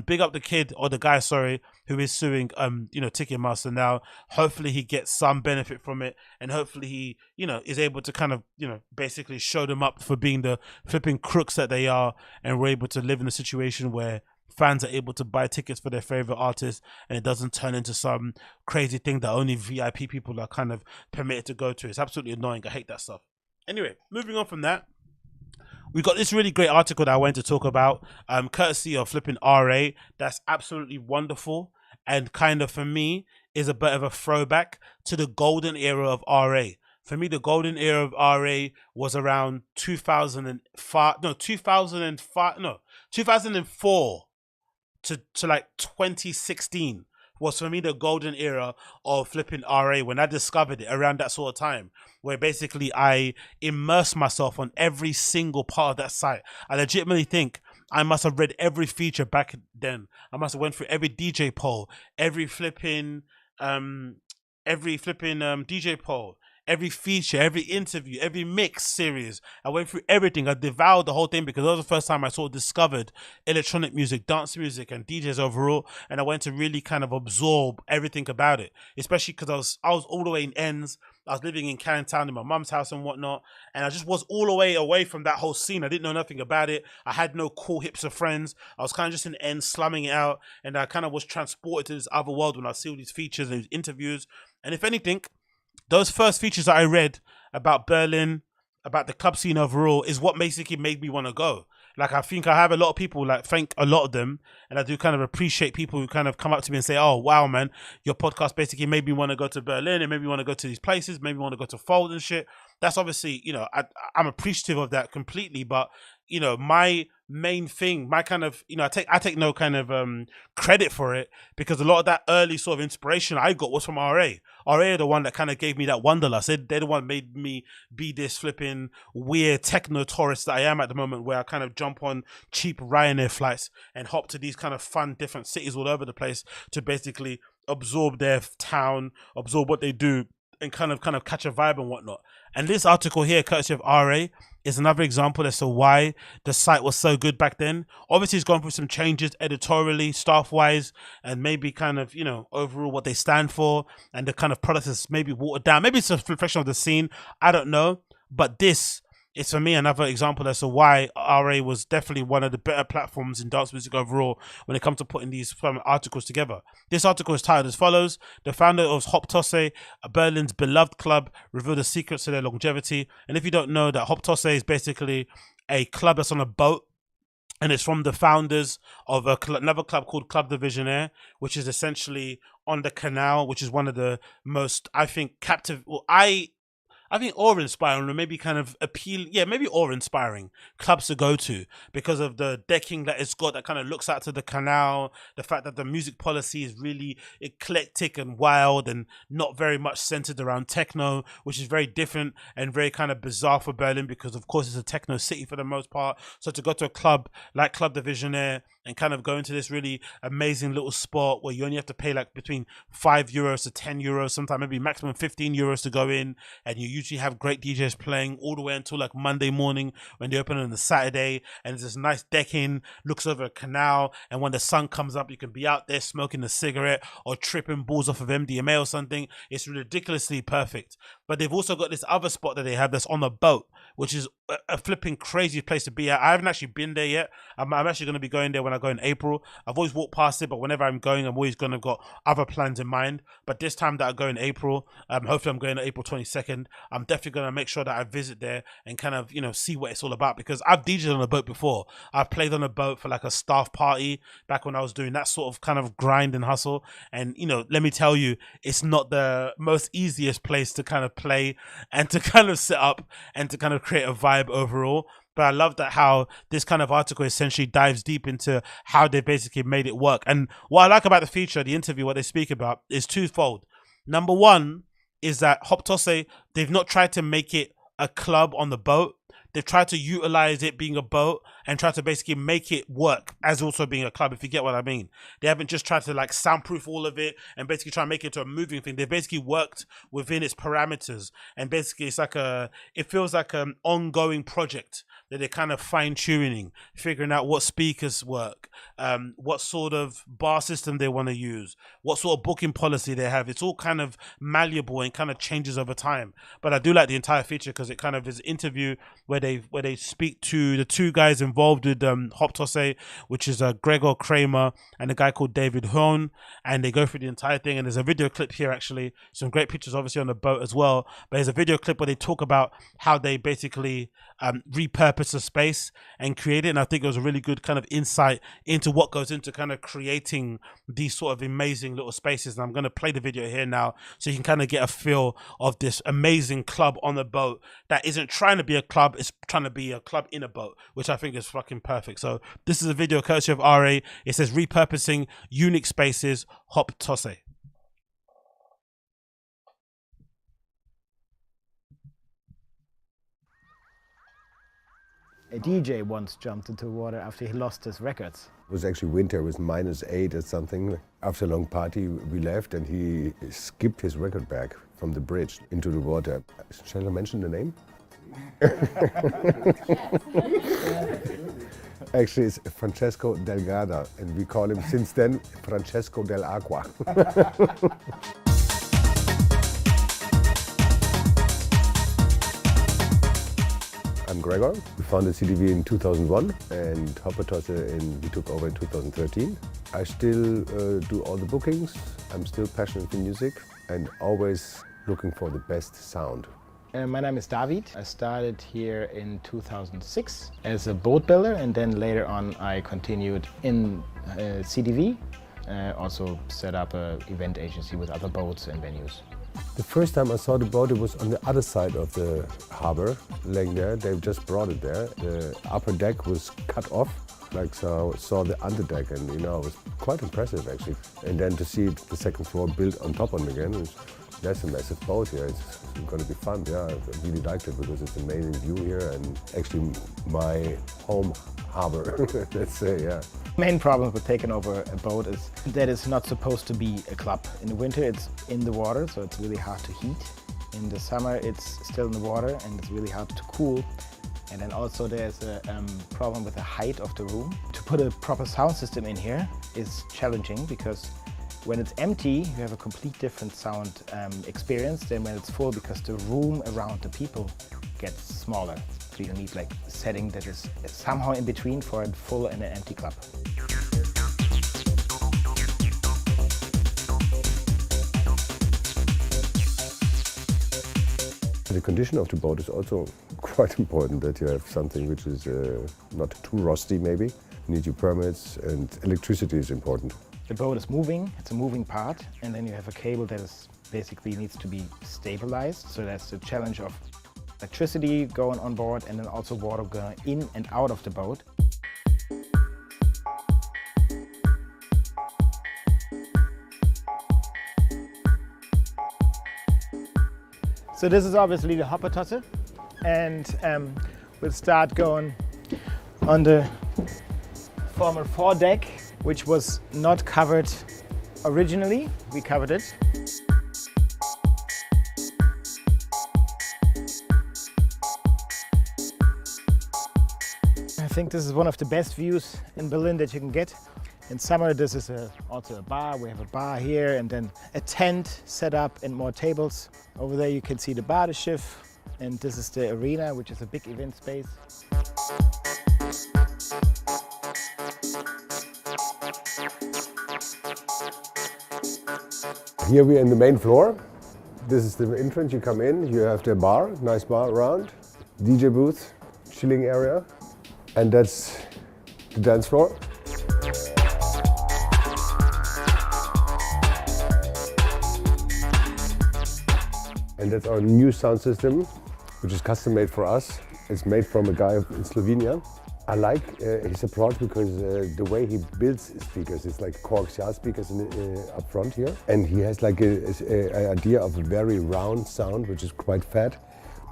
big up the kid, or the guy, sorry, who is suing Ticketmaster now. Hopefully he gets some benefit from it, and hopefully he is able to kind of basically show them up for being the flipping crooks that they are, and we're able to live in a situation where fans are able to buy tickets for their favorite artists, and it doesn't turn into some crazy thing that only VIP people are kind of permitted to go to. It's absolutely annoying. I hate that stuff. Anyway, moving on from that, we got this really great article that I wanted to talk about, courtesy of flipping RA. That's absolutely wonderful, and kind of for me is a bit of a throwback to the golden era of RA. For me, the golden era of RA was around 2004 to like 2016 was for me the golden era of flipping RA, when I discovered it around that sort of time, where basically I immersed myself on every single part of that site. I legitimately think I must have read every feature back then. I must have went through every DJ poll, every flipping DJ poll, every feature, every interview, every mix series. I went through everything. I devoured the whole thing, because that was the first time I sort of discovered electronic music, dance music, and DJs overall. And I went to really kind of absorb everything about it, especially because I was all the way in ends. I was living in Canton in my mum's house and whatnot, and I just was all the way away from that whole scene. I didn't know nothing about it. I had no cool hipster friends. I was kind of just in ends, slumming it out, and I kind of was transported to this other world when I see all these features and these interviews. And if anything, those first features that I read about Berlin, about the club scene overall, is what basically made me want to go. Like, I think I have a lot of people, like, thank a lot of them, and I do kind of appreciate people who kind of come up to me and say, oh, wow, man, your podcast basically made me want to go to Berlin, and made me want to go to these places, made me want to go to Fold and shit. That's obviously, I'm appreciative of that completely, but, my main thing, my kind of, I take no kind of credit for it, because a lot of that early sort of inspiration I got was from RA. RA are the one that kind of gave me that wanderlust. They're the one made me be this flipping weird techno tourist that I am at the moment, where I kind of jump on cheap Ryanair flights and hop to these kind of fun different cities all over the place to basically absorb their town, absorb what they do, and kind of catch a vibe and whatnot. And this article here, courtesy of RA, is another example as to why the site was so good back then. Obviously, it's gone through some changes editorially, staff-wise, and maybe kind of, overall what they stand for, and the kind of product is maybe watered down. Maybe it's a reflection of the scene. I don't know. But this is, for me, another example as to why RA was definitely one of the better platforms in dance music overall when it comes to putting these articles together. This article is titled as follows: the founder of Hoppetosse, Berlin's beloved club, revealed the secrets to their longevity. And if you don't know, that Hoppetosse is basically a club that's on a boat, and it's from the founders of another club called Club de Visionnaire, which is essentially on the canal, which is one of the most, I think, I think awe-inspiring, or maybe kind of maybe awe-inspiring clubs to go to, because of the decking that it's got that kind of looks out to the canal, the fact that the music policy is really eclectic and wild and not very much centered around techno, which is very different and very kind of bizarre for Berlin, because of course it's a techno city for the most part. So to go to a club like Club de Visionnaire and kind of go into this really amazing little spot where you only have to pay like between €5 to €10, sometimes maybe maximum €15 to go in, and you usually have great DJs playing all the way until like Monday morning when they open on the Saturday, and there's this nice decking, looks over a canal, and when the sun comes up you can be out there smoking a cigarette or tripping balls off of MDMA or something. It's ridiculously perfect. But they've also got this other spot that they have that's on a boat, which is a flipping crazy place to be at. I haven't actually been there yet. I'm actually going to be going there when I go in April. I've always walked past it, but whenever I'm going, I'm always going to got other plans in mind. But this time that I go in April, hopefully I'm going on April 22nd, I'm definitely going to make sure that I visit there and kind of, see what it's all about, because I've DJed on a boat before. I've played on a boat for like a staff party back when I was doing that sort of kind of grind and hustle. And, let me tell you, it's not the most easiest place to kind of play and to kind of set up and to kind of create a vibe overall. But I love that how this kind of article essentially dives deep into how they basically made it work. And what I like about the feature, the interview, what they speak about is twofold. Number one is that Hoppetosse, they've not tried to make it a club on the boat. They've tried to utilize it being a boat and try to basically make it work as also being a club, if you get what I mean. They haven't just tried to like soundproof all of it and basically try and make it into a moving thing. They basically worked within its parameters, and basically it feels like an ongoing project that they're kind of fine tuning, figuring out what speakers work, what sort of bar system they want to use, what sort of booking policy they have. It's all kind of malleable and kind of changes over time. But I do like the entire feature because it kind of is an interview where they speak to the two guys involved with Hoppetosse, which is Gregor Kramer and a guy called David Hoon, and they go through the entire thing. And there's a video clip here, actually, some great pictures obviously on the boat as well, but there's a video clip where they talk about how they basically repurpose the space and create it. And I think it was a really good kind of insight into what goes into kind of creating these sort of amazing little spaces. And I'm going to play the video here now so you can kind of get a feel of this amazing club on the boat that isn't trying to be a club, it's trying to be a club in a boat, which I think is fucking perfect. So this is a video courtesy of RA. It says repurposing unique spaces, Hoppetosse. A DJ once jumped into water after he lost his records. It was actually winter, it was -8 or something. After a long party, we left and he skipped his record bag from the bridge into the water. Shall I mention the name? Actually, it's Francesco Delgado, and we call him since then Francesco del Aqua. I'm Gregor. We founded CDV in 2001 and Hoppetosse we took over in 2013. I still do all the bookings. I'm still passionate in music and always looking for the best sound. My name is David. I started here in 2006 as a boat builder, and then later on I continued in CDV. Also set up an event agency with other boats and venues. The first time I saw the boat, it was on the other side of the harbor, laying there. They just brought it there. The upper deck was cut off, like so. Saw the underdeck, and it was quite impressive actually. And then to see the second floor built on top of it again, that's a massive boat here. It's going to be fun. Yeah, I really liked it because it's an amazing view here and actually my home harbor. Let's say, yeah. Main problem with taking over a boat is that it's not supposed to be a club. In the winter it's in the water, so it's really hard to heat. In the summer it's still in the water and it's really hard to cool. And then also there's a problem with the height of the room. To put a proper sound system in here is challenging because when it's empty, you have a complete different sound experience than when it's full, because the room around the people gets smaller. So you need like a setting that is somehow in between for a full and an empty club. The condition of the boat is also quite important, that you have something which is not too rusty maybe. You need your permits, and electricity is important. The boat is moving, it's a moving part, and then you have a cable that is basically needs to be stabilized. So that's the challenge of electricity going on board and then also water going in and out of the boat. So this is obviously the Hoppetosse, and we'll start going on the former foredeck, which was not covered originally. We covered it. I think this is one of the best views in Berlin that you can get. In summer, this is also a bar. We have a bar here and then a tent set up and more tables. Over there you can see the Badeschiff, and this is the arena, which is a big event space. Here we are in the main floor. This is the entrance. You come in, you have the bar, nice bar around, DJ booth, chilling area, and that's the dance floor. And that's our new sound system, which is custom made for us. It's made from a guy in Slovenia. I like his approach because the way he builds speakers, it's like KAWS speakers up front here. And he has like an idea of a very round sound, which is quite fat,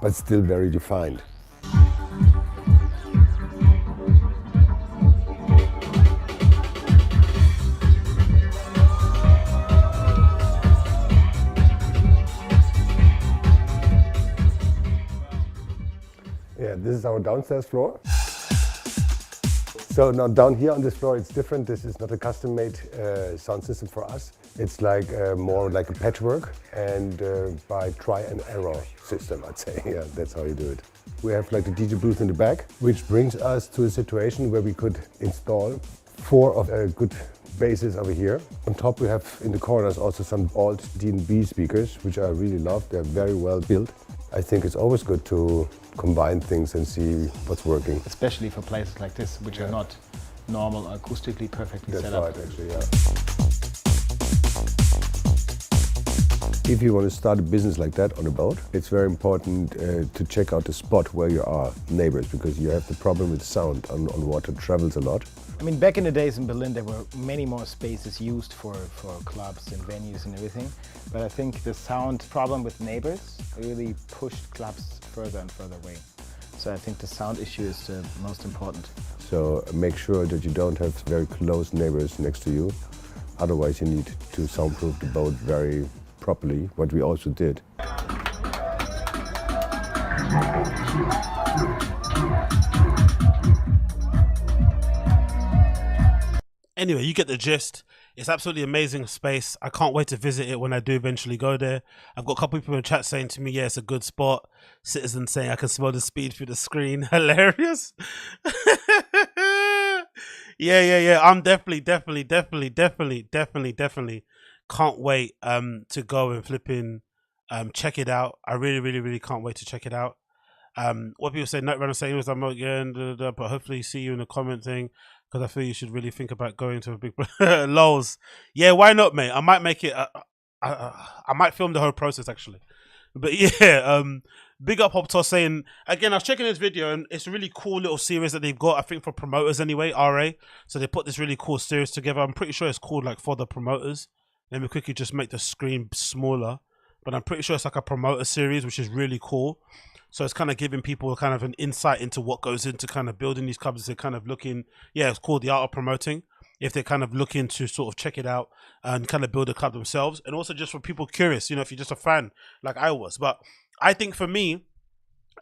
but still very defined. Yeah, this is our downstairs floor. So now down here on this floor, it's different. This is not a custom-made sound system for us. It's like more like a patchwork and by try and error system, I'd say. Yeah, that's how you do it. We have like the DJ booth in the back, which brings us to a situation where we could install 4 of good basses over here. On top we have in the corners also some alt D&B speakers, which I really love. They're very well built. I think it's always good to combine things and see what's working. Especially for places like this, which are not normal, acoustically perfectly set up. That's right, actually, yeah. If you want to start a business like that on a boat, it's very important to check out the spot where you are neighbors, because you have the problem with sound on water, travels a lot. I mean, back in the days in Berlin, there were many more spaces used for clubs and venues and everything. But I think the sound problem with neighbors really pushed clubs further and further away. So I think the sound issue is the most important. So make sure that you don't have very close neighbors next to you. Otherwise you need to soundproof the boat very properly, what we also did. Anyway, you get the gist. It's absolutely amazing space. I can't wait to visit it when I do eventually go there. I've got a couple people in the chat saying to me, yeah, it's a good spot. Citizens saying I can smell the speed through the screen. Hilarious. Yeah. I'm definitely can't wait to go and flipping check it out. I really can't wait to check it out. What people say, Night Runner saying was I'm again, but hopefully see you in the comment thing, because I feel you should really think about going to a big lols. Yeah, why not, mate? I might make it. I might film the whole process actually. But yeah, big up Hoppetosse saying again. I was checking this video and it's a really cool little series that they've got. I think for promoters anyway, RA. So they put this really cool series together. I'm pretty sure it's called like for the promoters. Let me quickly just make the screen smaller. But I'm pretty sure it's like a promoter series, which is really cool. So it's kind of giving people kind of an insight into what goes into kind of building these clubs. They're kind of looking, yeah, it's called the art of promoting. If they're kind of looking to sort of check it out and kind of build a club themselves. And also just for people curious, you know, if you're just a fan like I was. But I think for me,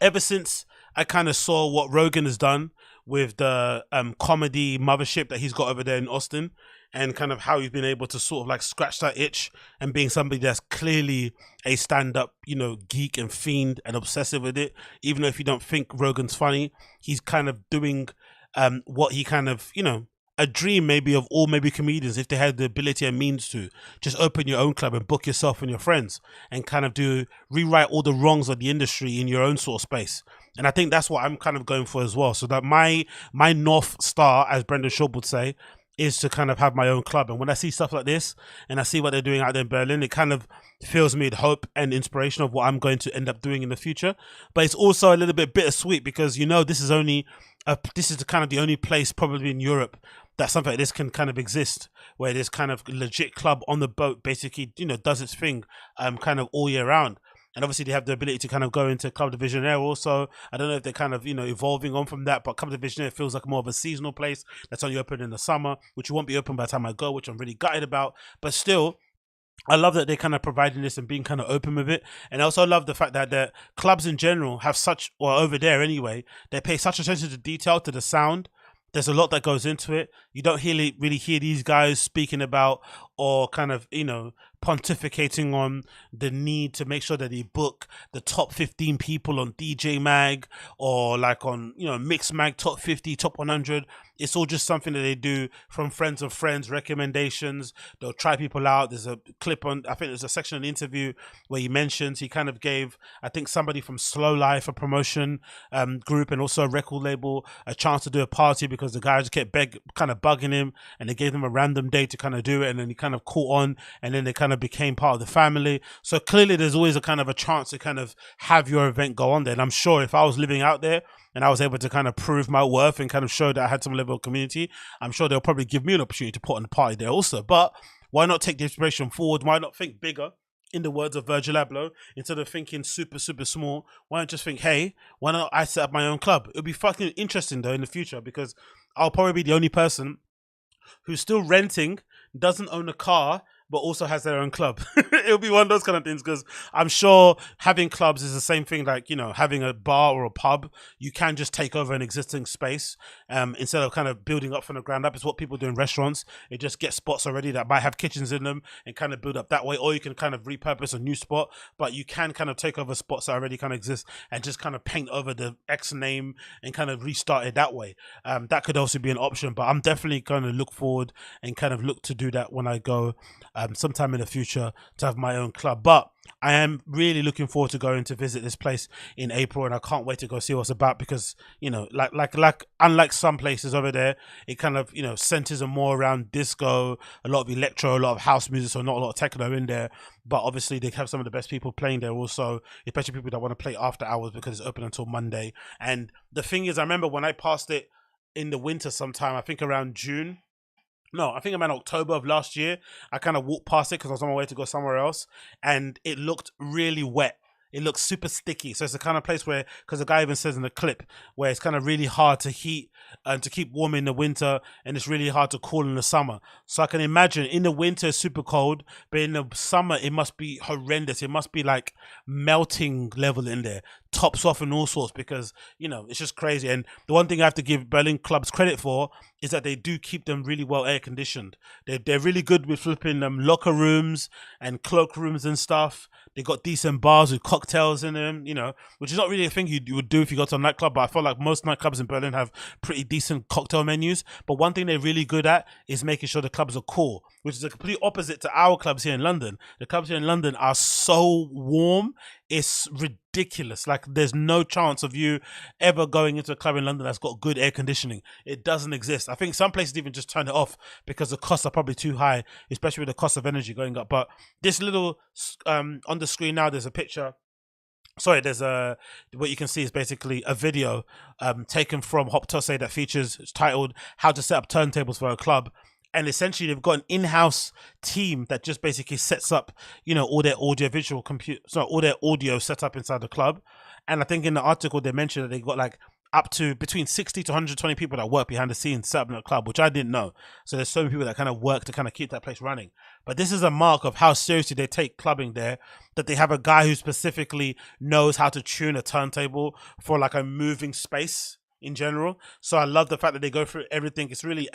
ever since I kind of saw what Rogan has done with the comedy mothership that he's got over there in Austin, and kind of how he's been able to sort of like scratch that itch and being somebody that's clearly a stand-up, you know, geek and fiend and obsessive with it. Even though if you don't think Rogan's funny, he's kind of doing what he kind of, you know, a dream maybe of all maybe comedians, if they had the ability and means to just open your own club and book yourself and your friends and kind of rewrite all the wrongs of the industry in your own sort of space. And I think that's what I'm kind of going for as well. So that my North Star, as Brendan Schaub would say, is to kind of have my own club. And when I see stuff like this and I see what they're doing out there in Berlin, it kind of fills me with hope and inspiration of what I'm going to end up doing in the future. But it's also a little bit bittersweet because, you know, this is kind of the only place probably in Europe that something like this can kind of exist, where this kind of legit club on the boat basically, you know, does its thing kind of all year round. And obviously they have the ability to kind of go into Club Divisionaire also. I don't know if they're kind of, you know, evolving on from that, but Club Divisionaire feels like more of a seasonal place that's only open in the summer, which won't be open by the time I go, which I'm really gutted about. But still, I love that they're kind of providing this and being kind of open with it. And I also love the fact that the clubs in general have such, or over there anyway, they pay such attention to detail, to the sound. There's a lot that goes into it. You don't really hear these guys speaking about or kind of, you know, pontificating on the need to make sure that they book the top 15 people on DJ Mag or like on, you know, Mix Mag top 50, top 100. It's all just something that they do from friends of friends, recommendations. They'll try people out. There's a clip on, I think there's a section in the interview where he kind of gave, I think, somebody from Slow Life, a promotion group and also a record label, a chance to do a party because the guys kept kind of bugging him, and they gave him a random day to kind of do it, and then he kind of caught on, and then they kind of became part of the family. So clearly there's always a kind of a chance to kind of have your event go on there. And I'm sure if I was living out there, and I was able to kind of prove my worth and kind of show that I had some level of community, I'm sure they'll probably give me an opportunity to put on the party there also. But why not take the inspiration forward? Why not think bigger? In the words of Virgil Abloh, instead of thinking super, super small, why not just think, hey, why not I set up my own club? It'll be fucking interesting though in the future, because I'll probably be the only person who's still renting, doesn't own a car, but also has their own club. It'll be one of those kind of things, because I'm sure having clubs is the same thing like, you know, having a bar or a pub. You can just take over an existing space instead of kind of building up from the ground up. It's what people do in restaurants. It just gets spots already that might have kitchens in them and kind of build up that way, or you can kind of repurpose a new spot, but you can kind of take over spots that already kind of exist and just kind of paint over the X name and kind of restart it that way. That could also be an option, but I'm definitely going to look forward and kind of look to do that when I go sometime in the future to have my own club. But I am really looking forward to going to visit this place in April, and I can't wait to go see what's about, because, you know, like unlike some places over there, it kind of, you know, centers more around disco, a lot of electro, a lot of house music, so not a lot of techno in there. But obviously they have some of the best people playing there also, especially people that want to play after hours, because it's open until Monday. And the thing is, I remember when I passed it in the winter sometime, I think around June. No, I think around October of last year, I kind of walked past it because I was on my way to go somewhere else, and it looked really wet. It looks super sticky. So it's the kind of place where, because the guy even says in the clip, where it's kind of really hard to heat and to keep warm in the winter, and it's really hard to cool in the summer. So I can imagine in the winter it's super cold, but in the summer it must be horrendous. It must be like melting level in there, tops off and all sorts, because, you know, it's just crazy. And the one thing I have to give Berlin clubs credit for is that they do keep them really well air conditioned. They're really good with flipping locker rooms and cloak rooms and stuff. They got decent bars with cocktails in them, you know, which is not really a thing you would do if you go to a nightclub. But I feel like most nightclubs in Berlin have pretty decent cocktail menus. But one thing they're really good at is making sure the clubs are cool, which is the complete opposite to our clubs here in London. The clubs here in London are so warm, it's ridiculous. Like, there's no chance of you ever going into a club in London that's got good air conditioning. It doesn't exist. I think some places even just turn it off because the costs are probably too high, especially with the cost of energy going up. But this little on the screen now, there's a picture. Sorry, there's what you can see is basically a video taken from Hoppetosse that features, it's titled "How to Set Up Turntables for a Club." And essentially, they've got an in-house team that just basically sets up, you know, all their audio-visual all their audio set up inside the club. And I think in the article they mentioned that they got like up to between 60 to 120 people that work behind the scenes set up in the club, which I didn't know. So there's so many people that kind of work to kind of keep that place running. But this is a mark of how seriously they take clubbing there, that they have a guy who specifically knows how to tune a turntable for like a moving space in general. So I love the fact that they go through everything. It's really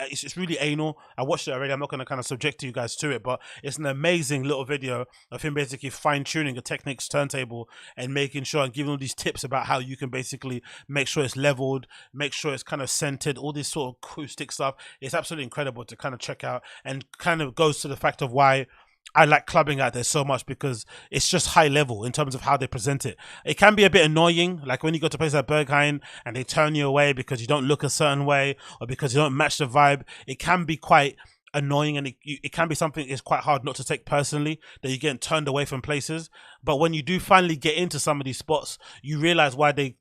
anal. I watched it already. I'm not going to kind of subject you guys to it, but it's an amazing little video of him basically fine-tuning a Technics turntable and making sure and giving all these tips about how you can basically make sure it's leveled, make sure it's kind of centered, all this sort of acoustic stuff. It's absolutely incredible to kind of check out, and kind of goes to the fact of why I like clubbing out there so much, because it's just high level in terms of how they present it. It can be a bit annoying, like when you go to places like Berghain and they turn you away because you don't look a certain way or because you don't match the vibe. It can be quite annoying, and it can be something it's quite hard not to take personally, that you're getting turned away from places. But when you do finally get into some of these spots, you realize why they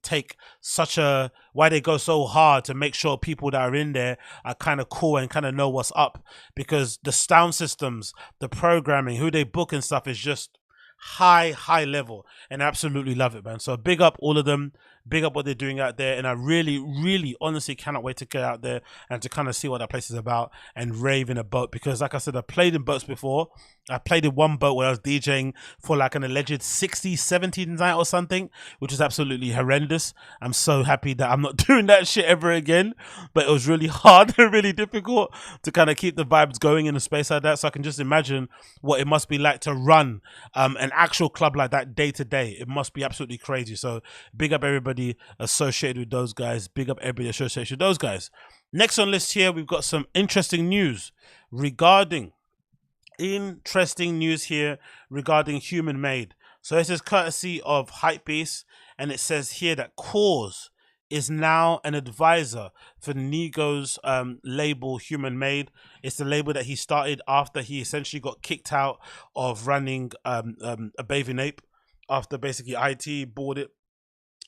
go so hard to make sure people that are in there are kind of cool and kind of know what's up, because the sound systems, the programming, who they book and stuff is just high level, and I absolutely love it, man. So big up all of them, big up what they're doing out there, and I really honestly cannot wait to get out there and to kind of see what that place is about and rave in a boat, because like I said, I've played in boats before. I played in one boat where I was DJing for like an alleged 60-70 night or something, which is absolutely horrendous. I'm so happy that I'm not doing that shit ever again, but it was really hard and really difficult to kind of keep the vibes going in a space like that. So I can just imagine what it must be like to run an actual club like that day to day. It must be absolutely crazy. So big up everybody associated with those guys. Big up everybody associated with those guys. Next on list here, we've got some interesting news regarding human made. So this is courtesy of Hypebeast, and it says here that KAWS is now an advisor for Nigo's label Human Made. It's the label that he started after he essentially got kicked out of running a bathing ape, after basically IT bought it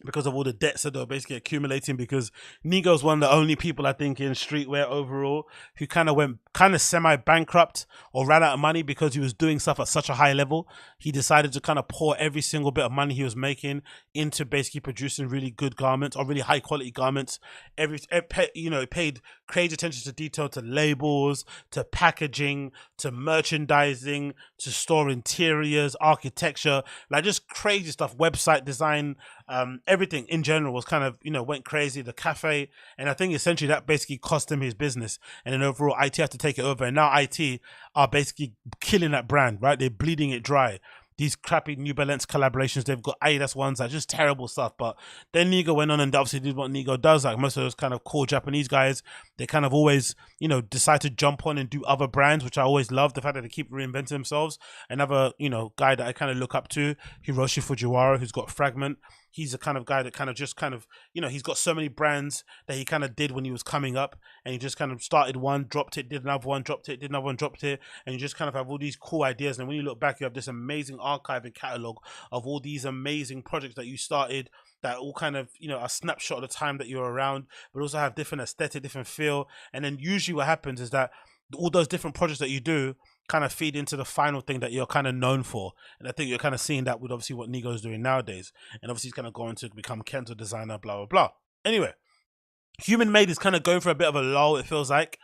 because of all the debts that they're basically accumulating, because Nigo's one of the only people I think in streetwear overall who kind of went kind of semi-bankrupt or ran out of money because he was doing stuff at such a high level. He decided to kind of pour every single bit of money he was making into basically producing really good garments or really high quality garments. Paid crazy attention to detail, to labels, to packaging, to merchandising, to store interiors, architecture, like just crazy stuff, website design, everything in general was kind of, went crazy. The cafe, and I think essentially that basically cost him his business, and then overall IT had to take it over, and now IT are basically killing that brand, right? They're bleeding it dry. These crappy New Balance collaborations, they've got Adidas ones, like just terrible stuff. But then Nigo went on and obviously did what Nigo does. Like most of those kind of cool Japanese guys, they kind of always, decide to jump on and do other brands, which I always love. The fact that they keep reinventing themselves. Another, guy that I kind of look up to, Hiroshi Fujiwara, who's got Fragment. He's the kind of guy that he's got so many brands that he kind of did when he was coming up, and he just kind of started one, dropped it, did another one, dropped it, did another one, dropped it, and you just kind of have all these cool ideas. And when you look back, you have this amazing archive and catalog of all these amazing projects that you started that all kind of, a snapshot of the time that you're around, but also have different aesthetic, different feel. And then usually what happens is that all those different projects that you do kind of feed into the final thing that you're kind of known for. And I think you're kind of seeing that with obviously what Nigo's doing nowadays. And obviously he's kind of going to become Kento designer, blah, blah, blah. Anyway, Human Made is kind of going for a bit of a lull, it feels like.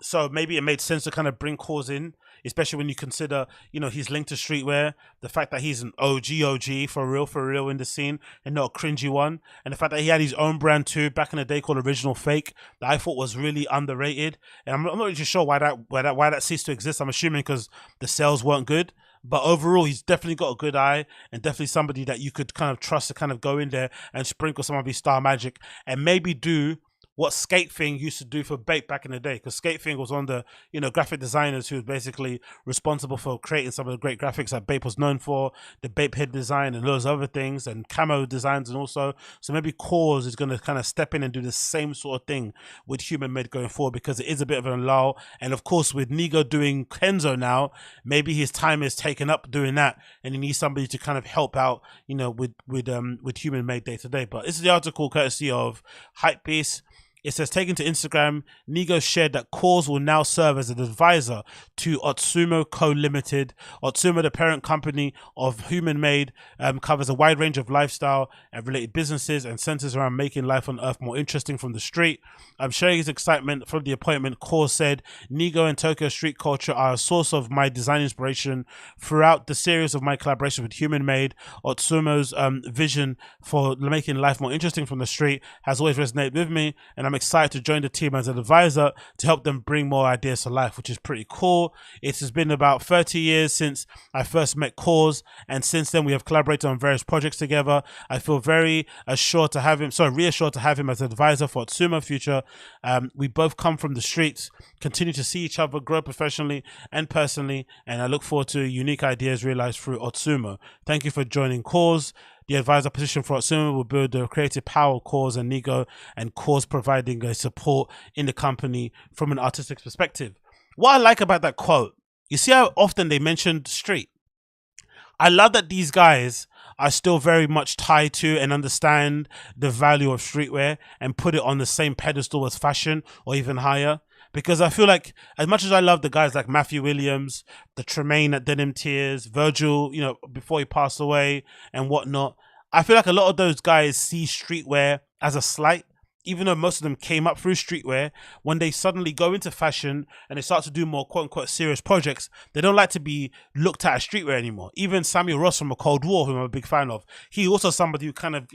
So maybe it made sense to kind of bring KAWS in, especially when you consider, he's linked to streetwear, the fact that he's an OG for real in the scene and not a cringy one, and the fact that he had his own brand too back in the day called Original Fake that I thought was really underrated. And I'm not really sure why that ceased to exist. I'm assuming because the sales weren't good. But overall, he's definitely got a good eye and definitely somebody that you could kind of trust to kind of go in there and sprinkle some of his star magic and maybe do what Skate Thing used to do for Bape back in the day, because Skate Thing was one of the graphic designers who was basically responsible for creating some of the great graphics that Bape was known for, the Bape head design and those other things, and camo designs. And also, so maybe KAWS is going to kind of step in and do the same sort of thing with Human Made going forward, because it is a bit of a lull. And of course, with Nigo doing Kenzo now, maybe his time is taken up doing that, and he needs somebody to kind of help out, with Human Made day to day. But this is the article courtesy of Hypebeast. It says, taken to Instagram, Nigo shared that KAWS will now serve as an advisor to Otsumo Co. Limited. Otsumo, the parent company of Human Made, covers a wide range of lifestyle and related businesses and centers around making life on Earth more interesting from the street. Sharing his excitement from the appointment, KAWS said, Nigo and Tokyo street culture are a source of my design inspiration throughout the series of my collaboration with Human Made. Otsumo's vision for making life more interesting from the street has always resonated with me, and I'm excited to join the team as an advisor to help them bring more ideas to life, which is pretty cool. It has been about 30 years since I first met KAWS, and since then we have collaborated on various projects together. I feel very reassured to have him as an advisor for Otsumo future. We both come from the streets, continue to see each other grow professionally and personally, and I look forward to unique ideas realized through Otsumo. Thank you for joining KAWS. The advisor position for Otsumo will build the creative power of KAWS and Nigo, and KAWS providing a support in the company from an artistic perspective. What I like about that quote, you see how often they mentioned street. I love that these guys are still very much tied to and understand the value of streetwear and put it on the same pedestal as fashion or even higher. Because I feel like, as much as I love the guys like Matthew Williams, the Tremaine at Denim Tears, Virgil, before he passed away and whatnot, I feel like a lot of those guys see streetwear as a slight. Even though most of them came up through streetwear, when they suddenly go into fashion and they start to do more quote-unquote serious projects, they don't like to be looked at as streetwear anymore. Even Samuel Ross from A Cold War, whom I'm a big fan of, he also somebody who kind of,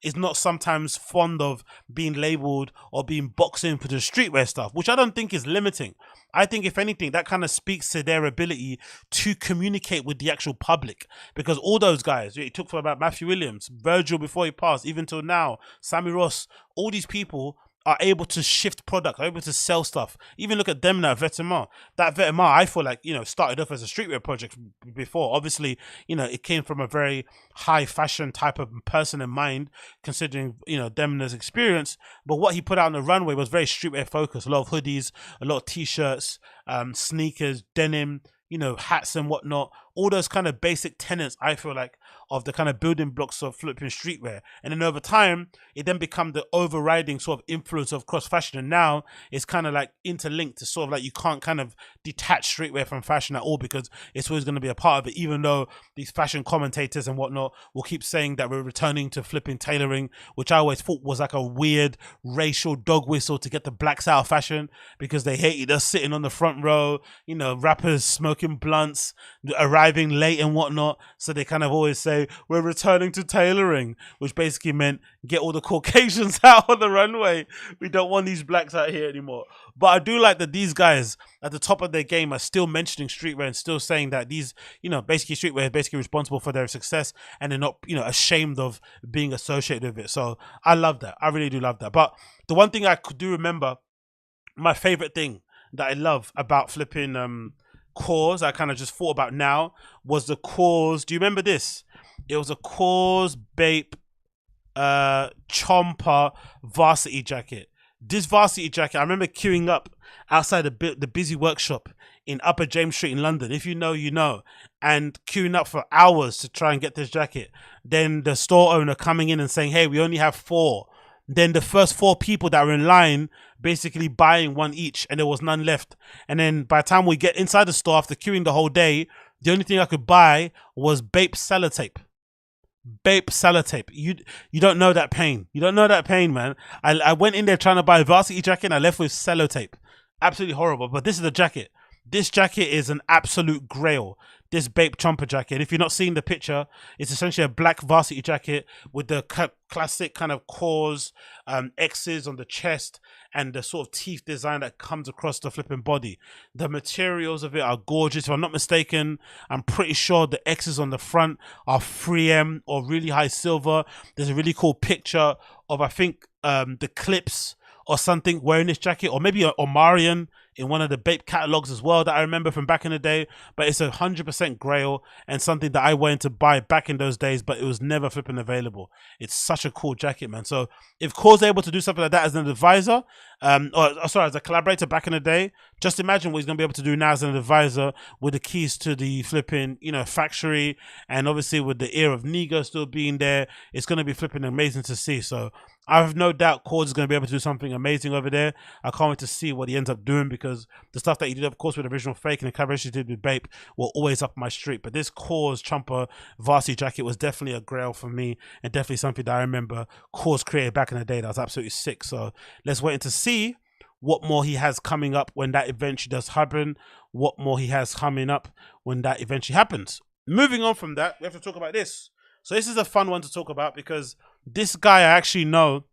is not sometimes fond of being labeled or being boxed in for the streetwear stuff, which I don't think is limiting. I think, if anything, that kind of speaks to their ability to communicate with the actual public. Because all those guys, it took for about Matthew Williams, Virgil before he passed, even till now, Sammy Ross, all these people are able to shift product, are able to sell stuff. Even look at them now, Vetements. That Vetements, I feel like, started off as a streetwear project before. Obviously, it came from a very high fashion type of person in mind, considering, Demna's experience. But what he put out on the runway was very streetwear focused. A lot of hoodies, a lot of t-shirts, sneakers, denim, hats and whatnot, all those kind of basic tenets, I feel like, of the kind of building blocks of flipping streetwear. And then over time, it then become the overriding sort of influence of cross fashion. And now it's kind of like interlinked. It's sort of like you can't kind of detach streetwear from fashion at all, because it's always going to be a part of it, even though these fashion commentators and whatnot will keep saying that we're returning to flipping tailoring, which I always thought was like a weird racial dog whistle to get the blacks out of fashion, because they hated us sitting on the front row, you know, rappers smoking blunts, arriving late and whatnot. So they kind of always say, we're returning to tailoring, which basically meant get all the Caucasians out on the runway. We don't want these blacks out here anymore. But I do like that these guys at the top of their game are still mentioning streetwear and still saying that these, you know, basically streetwear is basically responsible for their success, and they're not, you know, ashamed of being associated with it. So I love that. I really do love that. But the one thing I do remember, my favorite thing that I love about flipping KAWS, I kind of just thought about now, was the KAWS. Do you remember this? It was a KAWS Bape Chomper varsity jacket. This varsity jacket, I remember queuing up outside the busy workshop in Upper James Street in London. If you know, you know. And queuing up for hours to try and get this jacket. Then the store owner coming in and saying, hey, we only have 4. Then the first 4 people that were in line basically buying 1 each, and there was none left. And then by the time we get inside the store after queuing the whole day, the only thing I could buy was Bape sellotape. Bape sellotape. You don't know that pain. You don't know that pain, man. I went in there trying to buy a varsity jacket and I left with sellotape. Absolutely horrible. But this is the jacket. This jacket is an absolute grail. This Bape Chomper jacket. If you're not seeing the picture, it's essentially a black varsity jacket with the classic kind of KAWS X's on the chest and the sort of teeth design that comes across the flipping body. The materials of it are gorgeous. If I'm not mistaken, I'm pretty sure the X's on the front are 3M or really high silver. There's a really cool picture of, I think, the Clips or something wearing this jacket, or maybe Omarion in one of the Bape catalogs as well that I remember from back in the day. But it's 100% grail and something that I went to buy back in those days, but it was never flipping available. It's such a cool jacket, man. So if KAWS are able to do something like that as an advisor, as a collaborator back in the day, just imagine what he's going to be able to do now as an advisor with the keys to the flipping, you know, factory, and obviously with the ear of Nigo still being there. It's going to be flipping amazing to see. So I have no doubt KAWS is going to be able to do something amazing over there. I can't wait to see what he ends up doing, because the stuff that he did, of course, with Original Fake and the collaboration he did with Bape were always up my street. But this KAWS Chomper varsity jacket was definitely a grail for me, and definitely something that I remember KAWS created back in the day that was absolutely sick. So let's wait to see what more he has coming up when that eventually does happen, what more he has coming up when that eventually happens. Moving on from that, we have to talk about this. So this is a fun one to talk about, because this guy I actually know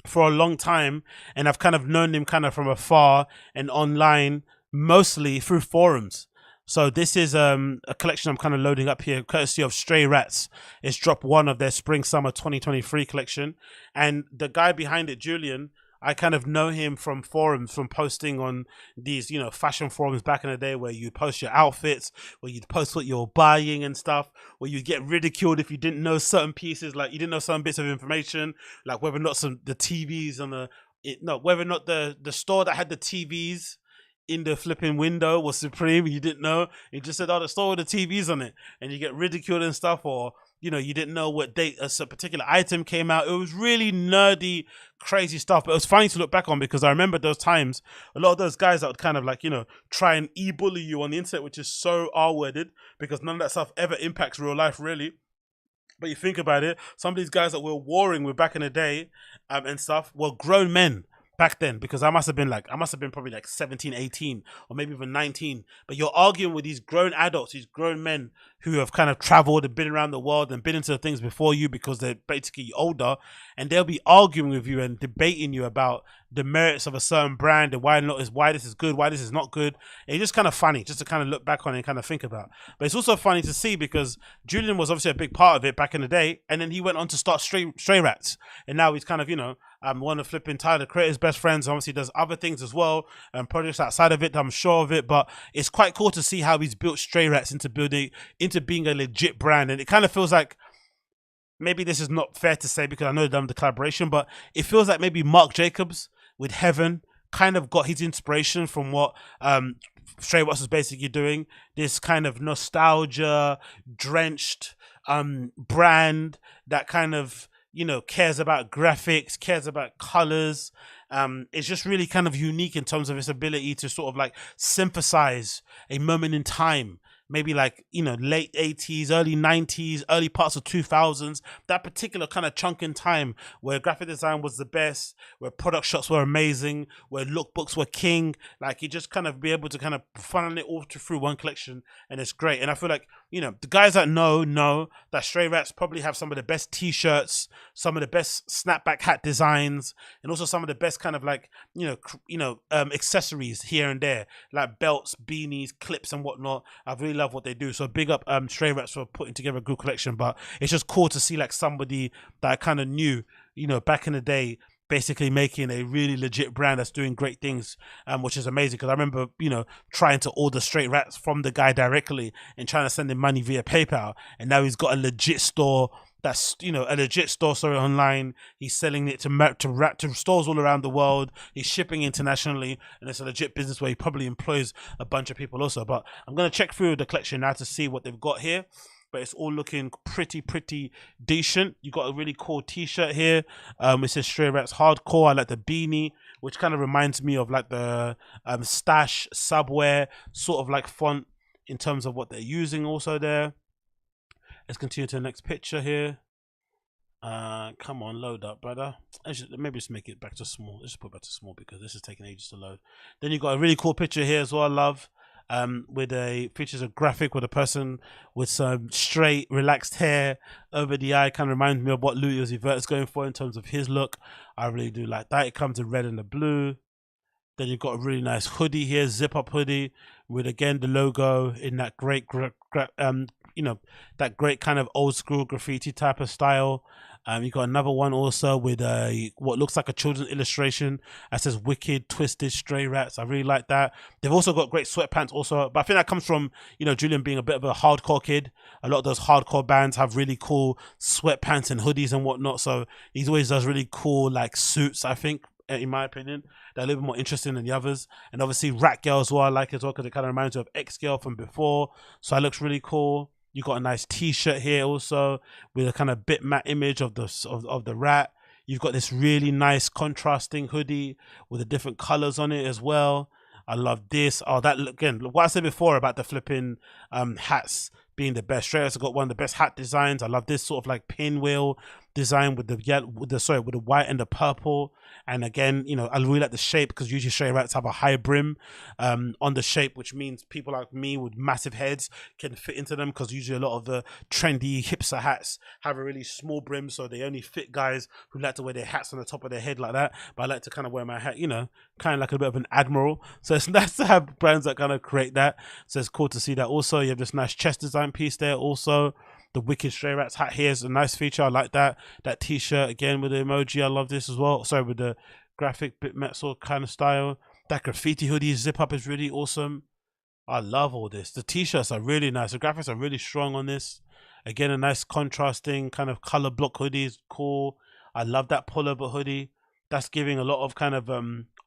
for a long time, and I've kind of known him kind of from afar and online, mostly through forums. So this is a collection I'm kind of loading up here, courtesy of Stray Rats. It's drop 1 of their Spring Summer 2023 collection, and the guy behind it, Julian, I kind of know him from forums, from posting on these, you know, fashion forums back in the day, where you post your outfits, where you'd post what you're buying and stuff, where you get ridiculed if you didn't know certain pieces, like you didn't know certain bits of information, like whether or not the TVs on whether or not the store that had the TVs in the flipping window was Supreme. You didn't know. You just said, oh, the store with the TVs on it, and you get ridiculed and stuff, or you know, you didn't know what date a particular item came out. It was really nerdy, crazy stuff. But it was funny to look back on, because I remember those times, a lot of those guys that would kind of like, you know, try and e-bully you on the internet, which is so R-worded, because none of that stuff ever impacts real life, really. But you think about it, some of these guys that we're warring with back in the day and stuff were grown men back then, because I must have been probably like 17, 18, or maybe even 19. But you're arguing with these grown adults, these grown men who have kind of traveled and been around the world and been into things before you, because they're basically older, and they'll be arguing with you and debating you about the merits of a certain brand and why this is good, why this is not good. It's just kind of funny just to kind of look back on it and kind of think about. But it's also funny to see, because Julian was obviously a big part of it back in the day, and then he went on to start Stray Rats, and now he's kind of, you know, one of flipping Tyler the Creator's best friends. Obviously does other things as well, and projects outside of it, I'm sure of it. But it's quite cool to see how he's built Stray Rats into being a legit brand. And it kind of feels like, maybe this is not fair to say because I know they've done the collaboration, but it feels like maybe Marc Jacobs with Heaven kind of got his inspiration from what Stray Watts is basically doing, this kind of nostalgia drenched brand that kind of, you know, cares about graphics, cares about colors. It's just really kind of unique in terms of its ability to sort of like synthesize a moment in time, maybe like, you know, late 80s, early 90s, early parts of 2000s, that particular kind of chunk in time where graphic design was the best, where product shots were amazing, where lookbooks were king. Like, you just kind of be able to kind of funnel it all through one collection, and it's great. And I feel like, you know, the guys that know that Stray Rats probably have some of the best t-shirts, some of the best snapback hat designs, and also some of the best kind of like, accessories here and there, like belts, beanies, clips and whatnot. I really love what they do. So big up Stray Rats for putting together a good collection. But it's just cool to see like somebody that I kind of knew, you know, back in the day, basically making a really legit brand that's doing great things, which is amazing. Because I remember, you know, trying to order Stray Rats from the guy directly and trying to send him money via PayPal, and now he's got a legit store. That's, you know, a legit store, sorry, online. He's selling it to stores all around the world. He's shipping internationally, and it's a legit business where he probably employs a bunch of people also. But I'm gonna check through the collection now to see what they've got here. But it's all looking pretty decent. You got a really cool t-shirt here. It says Stray Rats Hardcore. I like the beanie, which kind of reminds me of like the Stash Subware sort of like font in terms of what they're using also there. Let's continue to the next picture here. Come on, load up, brother. Maybe just make it back to small. Let's just put it back to small because this is taking ages to load. Then you got a really cool picture here as well, I love. With features a graphic with a person with some straight, relaxed hair over the eye. Kind of reminds me of what Louis Uzi Vert is going for in terms of his look. I really do like that. It comes in red and the blue. Then you've got a really nice hoodie here, zip-up hoodie, with again the logo in that great, that great kind of old school graffiti type of style. You got another one also with what looks like a children's illustration that says "Wicked Twisted Stray Rats." I really like that. They've also got great sweatpants also, but I think that comes from, you know, Julian being a bit of a hardcore kid. A lot of those hardcore bands have really cool sweatpants and hoodies and whatnot. So he always does really cool like suits, I think, in my opinion, they're a little bit more interesting than the others. And obviously Rat Girl as well, I like as well, because it kind of reminds me of X Girl from before. So that looks really cool. You got a nice t-shirt here also with a kind of bitmap image of the rat. You've got this really nice contrasting hoodie with the different colors on it as well. I love this. Oh, that, again, what I said before about the flipping hats being the best. Stray Rats got one of the best hat designs. I love this sort of like pinwheel design with the yellow, with the white and the purple. And again, you know, I really like the shape because usually Stray Rats have a high brim on the shape, which means people like me with massive heads can fit into them, because usually a lot of the trendy hipster hats have a really small brim, so they only fit guys who like to wear their hats on the top of their head like that. But I like to kind of wear my hat, you know, kind of like a bit of an admiral. So it's nice to have brands that kind of create that. So it's cool to see that. Also, you have this nice chest design piece there also. The Wicked Stray Rats hat here is a nice feature. I like that. That t-shirt again with the emoji. I love this as well. Sorry, with the graphic bitmap sort of kind of style. That graffiti hoodie zip up is really awesome. I love all this. The t-shirts are really nice. The graphics are really strong on this. Again, a nice contrasting kind of color block hoodie is cool. I love that pullover hoodie. That's giving a lot of kind of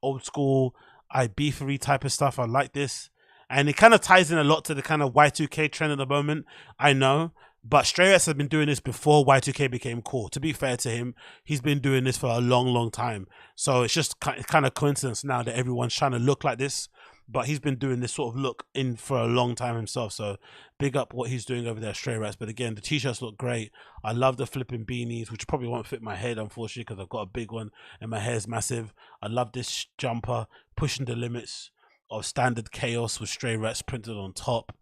old school Ibiza type of stuff. I like this. And it kind of ties in a lot to the kind of Y2K trend at the moment, I know. But Stray Rats has been doing this before Y2K became cool. To be fair to him, he's been doing this for a long time. So it's just kind of coincidence now that everyone's trying to look like this. But he's been doing this sort of look in for a long time himself. So big up what he's doing over there, Stray Rats. But again, the t-shirts look great. I love the flipping beanies, which probably won't fit my head, unfortunately, because I've got a big one and my hair's massive. I love this jumper, pushing the limits of standard KAWS with Stray Rats printed on top.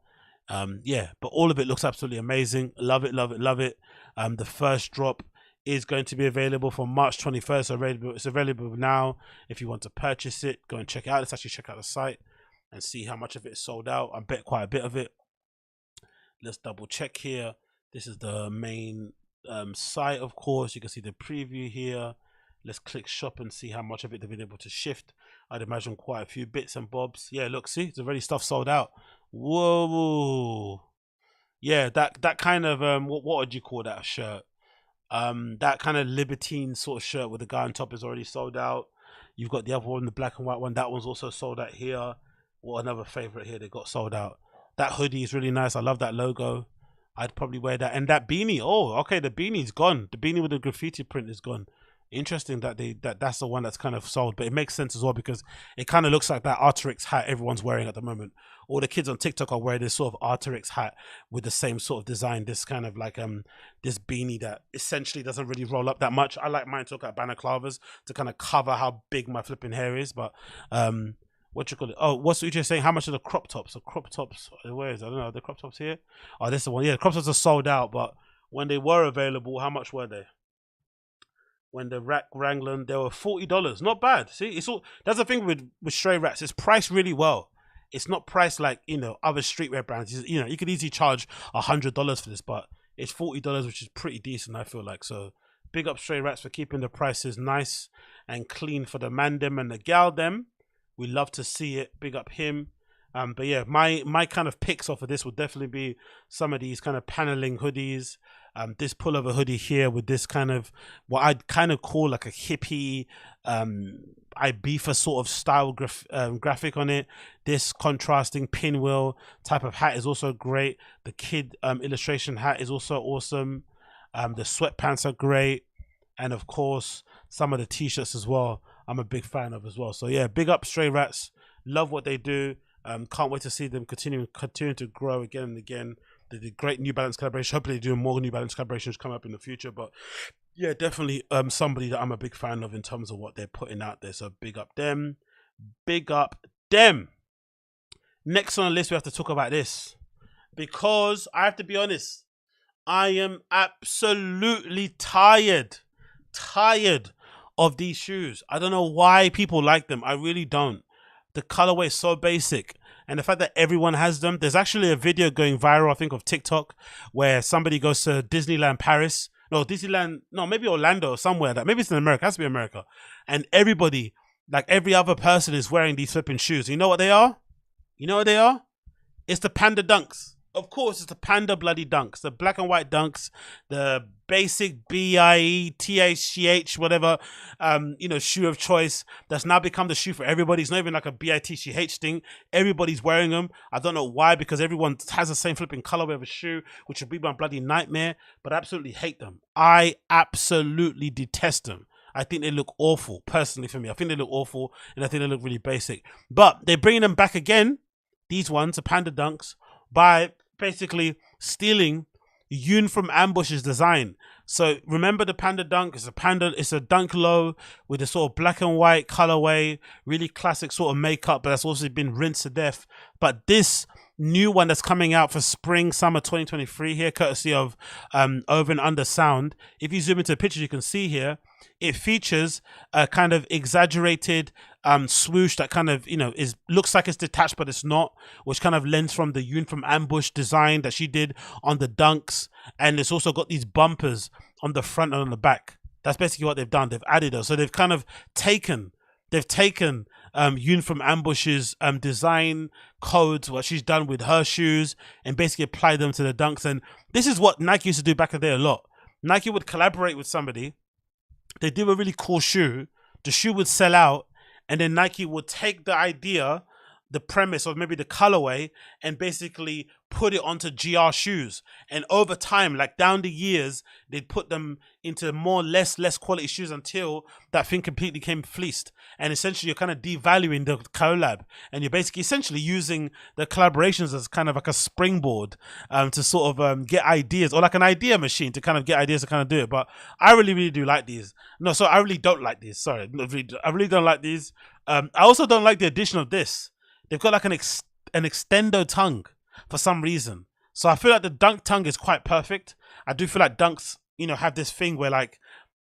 Yeah, but all of it looks absolutely amazing. Love it. The first drop is going to be available from March 21st. So it's available now. If you want to purchase it, go and check it out. Let's actually check out the site and see how much of it is sold out. I bet quite a bit of it. Let's double check here. This is the main site, of course. You can see the preview here. Let's click shop and see how much of it they've been able to shift. I'd imagine quite a few bits and bobs. Yeah, look, see, it's already stuff sold out. Whoa. Yeah, that kind of what would you call that shirt? That kind of libertine sort of shirt with the guy on top is already sold out. You've got the other one, the black and white one. That one's also sold out here. What another favorite here? They got sold out. That hoodie is really nice. I love that logo. I'd probably wear that. And that beanie. Oh, okay. The beanie's gone. The beanie with the graffiti print is gone. Interesting that that's the one that's kind of sold, but it makes sense as well because it kind of looks like that Arc'teryx hat everyone's wearing at the moment. All the kids on TikTok are wearing this sort of Arc'teryx hat with the same sort of design. This kind of like this beanie that essentially doesn't really roll up that much. I like mine to look at balaclavas to kind of cover how big my flipping hair is. But what you call it? Oh, what's Uche saying? How much are the crop tops? The crop tops, where is it? I don't know. The crop tops here? Oh, this is the one. Yeah, the crop tops are sold out, but when they were available, how much were they? When the Wrangler, they were $40. Not bad. See, it's all, that's the thing with Stray Rats. It's priced really well. It's not priced like, you know, other streetwear brands. You know, you could easily charge $100 for this, but it's $40, which is pretty decent, I feel like. So big up Stray Rats for keeping the prices nice and clean for the man them and the gal them. We love to see it. Big up him. But yeah, my kind of picks off of this would definitely be some of these kind of paneling hoodies. This pullover hoodie here with this kind of what I'd kind of call like a hippie Ibiza sort of style graphic on it. This contrasting pinwheel type of hat is also great. The kid illustration hat is also awesome. The sweatpants are great, and of course some of the t-shirts as well I'm a big fan of as well. So yeah, big up Stray Rats. Love what they do. Can't wait to see them continue to grow again and again. They did great New Balance collaboration. Hopefully they do more New Balance collaborations come up in the future. But yeah, definitely somebody that I'm a big fan of in terms of what they're putting out there. So big up them. Big up them. Next on the list, we have to talk about this. Because I have to be honest, I am absolutely tired of these shoes. I don't know why people like them. I really don't. The colorway is so basic. And the fact that everyone has them, there's actually a video going viral, I think, of TikTok, where somebody goes to Disneyland Paris. No, Disneyland, no, maybe Orlando or somewhere. Maybe it's in America. It has to be America. And everybody, like every other person, is wearing these flipping shoes. You know what they are? You know what they are? It's the Panda Dunks. Of course, it's the Panda bloody Dunks. The black and white Dunks. The basic BIETHCH, whatever, you know, shoe of choice that's now become the shoe for everybody. It's not even like a BITCH thing. Everybody's wearing them. I don't know why, because everyone has the same flipping colorway of a shoe, which would be my bloody nightmare, but I absolutely hate them. I absolutely detest them. I think they look awful, personally, for me. I think they look awful, and I think they look really basic. But they're bringing them back again, these ones, the Panda Dunks, by basically stealing Yoon from Ambush's design. So remember the Panda Dunk? It's a dunk low with a sort of black and white colorway, really classic sort of makeup, but that's also been rinsed to death. But this new one that's coming out for spring summer 2023 here, courtesy of Over and Under Sound. If you zoom into the pictures, you can see here it features a kind of exaggerated swoosh that kind of, you know, looks like it's detached but it's not, which kind of lends from the Yoon from Ambush design that she did on the Dunks. And it's also got these bumpers on the front and on the back. That's basically what they've done. They've added those. So they've kind of taken Yoon from Ambush's design codes, what she's done with her shoes, and basically applied them to the Dunks. And this is what Nike used to do back in the day a lot. Nike would collaborate with somebody. They do a really cool shoe. The shoe would sell out, and then Nike would take the idea, the premise, or maybe the colorway, and basically put it onto GR shoes. And over time, like down the years, they'd put them into less quality shoes until that thing completely came fleeced. And essentially, you're kind of devaluing the collab, and you're basically essentially using the collaborations as kind of like a springboard to sort of get ideas, or like an idea machine to kind of get ideas to kind of do it. But I really do like these. No, so I really don't like these. Sorry, I really don't like these. I also don't like the addition of this. They've got like an extendo tongue for some reason. So I feel like the Dunk tongue is quite perfect. I do feel like Dunks, you know, have this thing where like,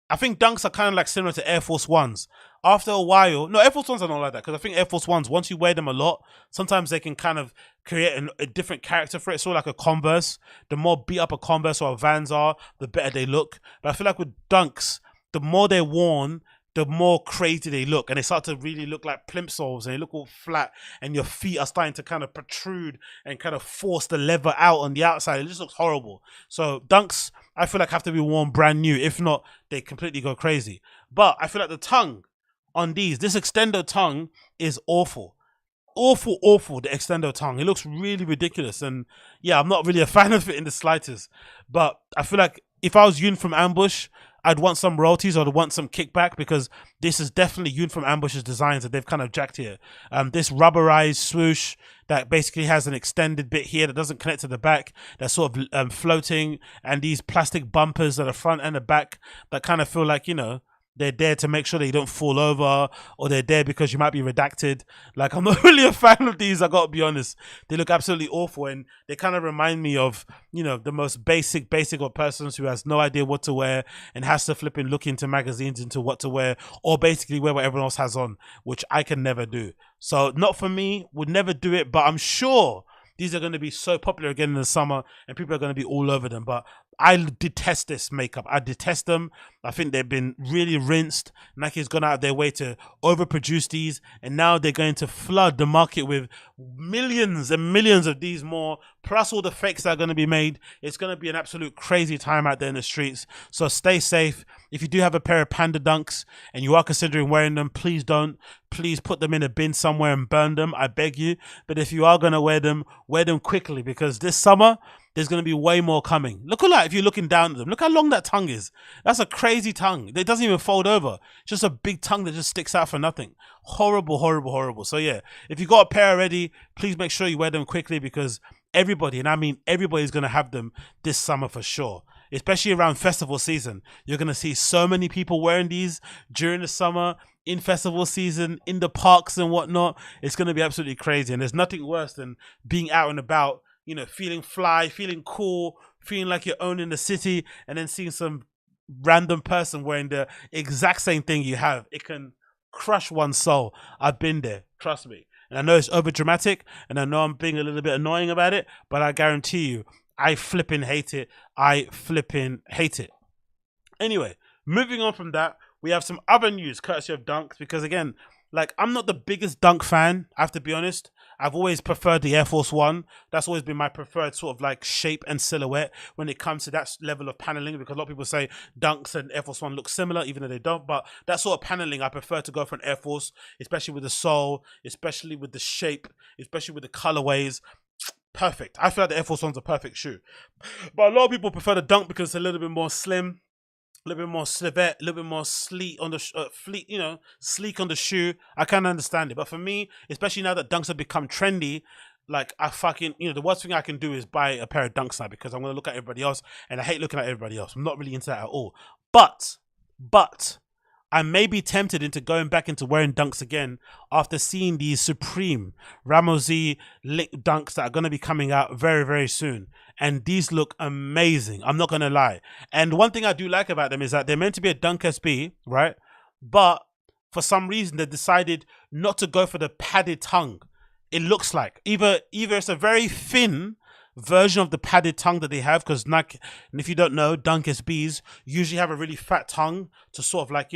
I think Dunks are kind of like similar to Air Force Ones. After a while, no, Air Force Ones are not like that, because I think Air Force Ones, once you wear them a lot, sometimes they can kind of create a different character for it. Sort of like a Converse. The more beat up a Converse or a Vans are, the better they look. But I feel like with Dunks, the more they're worn, the more crazy they look, and they start to really look like plimsolls, and they look all flat, and your feet are starting to kind of protrude and kind of force the leather out on the outside. It just looks horrible. So Dunks, I feel like, have to be worn brand new. If not, they completely go crazy. But I feel like the tongue on these, this extendo tongue is awful. awful, the extendo tongue. It looks really ridiculous. And yeah, I'm not really a fan of it in the slightest. But I feel like if I was Yoon from Ambush, I'd want some royalties or I'd want some kickback, because this is definitely Yoon from Ambush's designs that they've kind of jacked here. This rubberized swoosh that basically has an extended bit here that doesn't connect to the back, that's sort of floating, and these plastic bumpers at the front and the back that kind of feel like, you know, they're there to make sure that you don't fall over, or they're there because you might be redacted. Like, I'm not really a fan of these, I gotta be honest. They look absolutely awful, and they kind of remind me of, you know, the most basic of persons who has no idea what to wear and has to flip and look into magazines into what to wear, or basically wear what everyone else has on, which I can never do. So not for me, would never do it, but I'm sure these are going to be so popular again in the summer and people are going to be all over them. But I detest this makeup. I detest them. I think they've been really rinsed. Nike's gone out of their way to overproduce these, and now they're going to flood the market with millions and millions of these more, plus all the fakes that are going to be made. It's going to be an absolute crazy time out there in the streets. So stay safe. If you do have a pair of Panda Dunks and you are considering wearing them, please don't. Please put them in a bin somewhere and burn them, I beg you. But if you are going to wear them quickly, because this summer there's going to be way more coming. Look at that. If you're looking down at them, look how long that tongue is. That's a crazy tongue. It doesn't even fold over. It's just a big tongue that just sticks out for nothing. Horrible. So yeah, if you got a pair already, please make sure you wear them quickly, because everybody, and I mean everybody's going to have them this summer for sure. Especially around festival season. You're going to see so many people wearing these during the summer, in festival season, in the parks and whatnot. It's going to be absolutely crazy. And there's nothing worse than being out and about, you know, feeling fly, feeling cool, feeling like you're owning the city, and then seeing some random person wearing the exact same thing you have. It can crush one's soul. I've been there, trust me. And I know it's over dramatic, and I know I'm being a little bit annoying about it, but I guarantee you, I flipping hate it. Anyway, moving on from that, we have some other news courtesy of Dunks, because again, like, I'm not the biggest Dunk fan, I have to be honest. I've always preferred the Air Force One. That's always been my preferred sort of like shape and silhouette when it comes to that level of paneling, because a lot of people say Dunks and Air Force One look similar, even though they don't. But that sort of paneling, I prefer to go for an Air Force, especially with the sole, especially with the shape, especially with the colorways. Perfect. I feel like the Air Force One's a perfect shoe. But a lot of people prefer the Dunk because it's a little bit more slim, a little bit more slivette, a little bit more sleek on the sleek on the shoe. I kind of understand it, but for me, especially now that Dunks have become trendy, like, I fucking, the worst thing I can do is buy a pair of Dunks now, because I'm gonna look at everybody else, and I hate looking at everybody else. I'm not really into that at all. But I may be tempted into going back into wearing Dunks again after seeing these Supreme Ramellezee Dunks that are going to be coming out very, very soon. And these look amazing. I'm not going to lie. And one thing I do like about them is that they're meant to be a Dunk SB, right? But for some reason, they decided not to go for the padded tongue. It looks like either it's a very thin version of the padded tongue that they have, because Nike, and if you don't know, Dunk SBs usually have a really fat tongue to sort of like,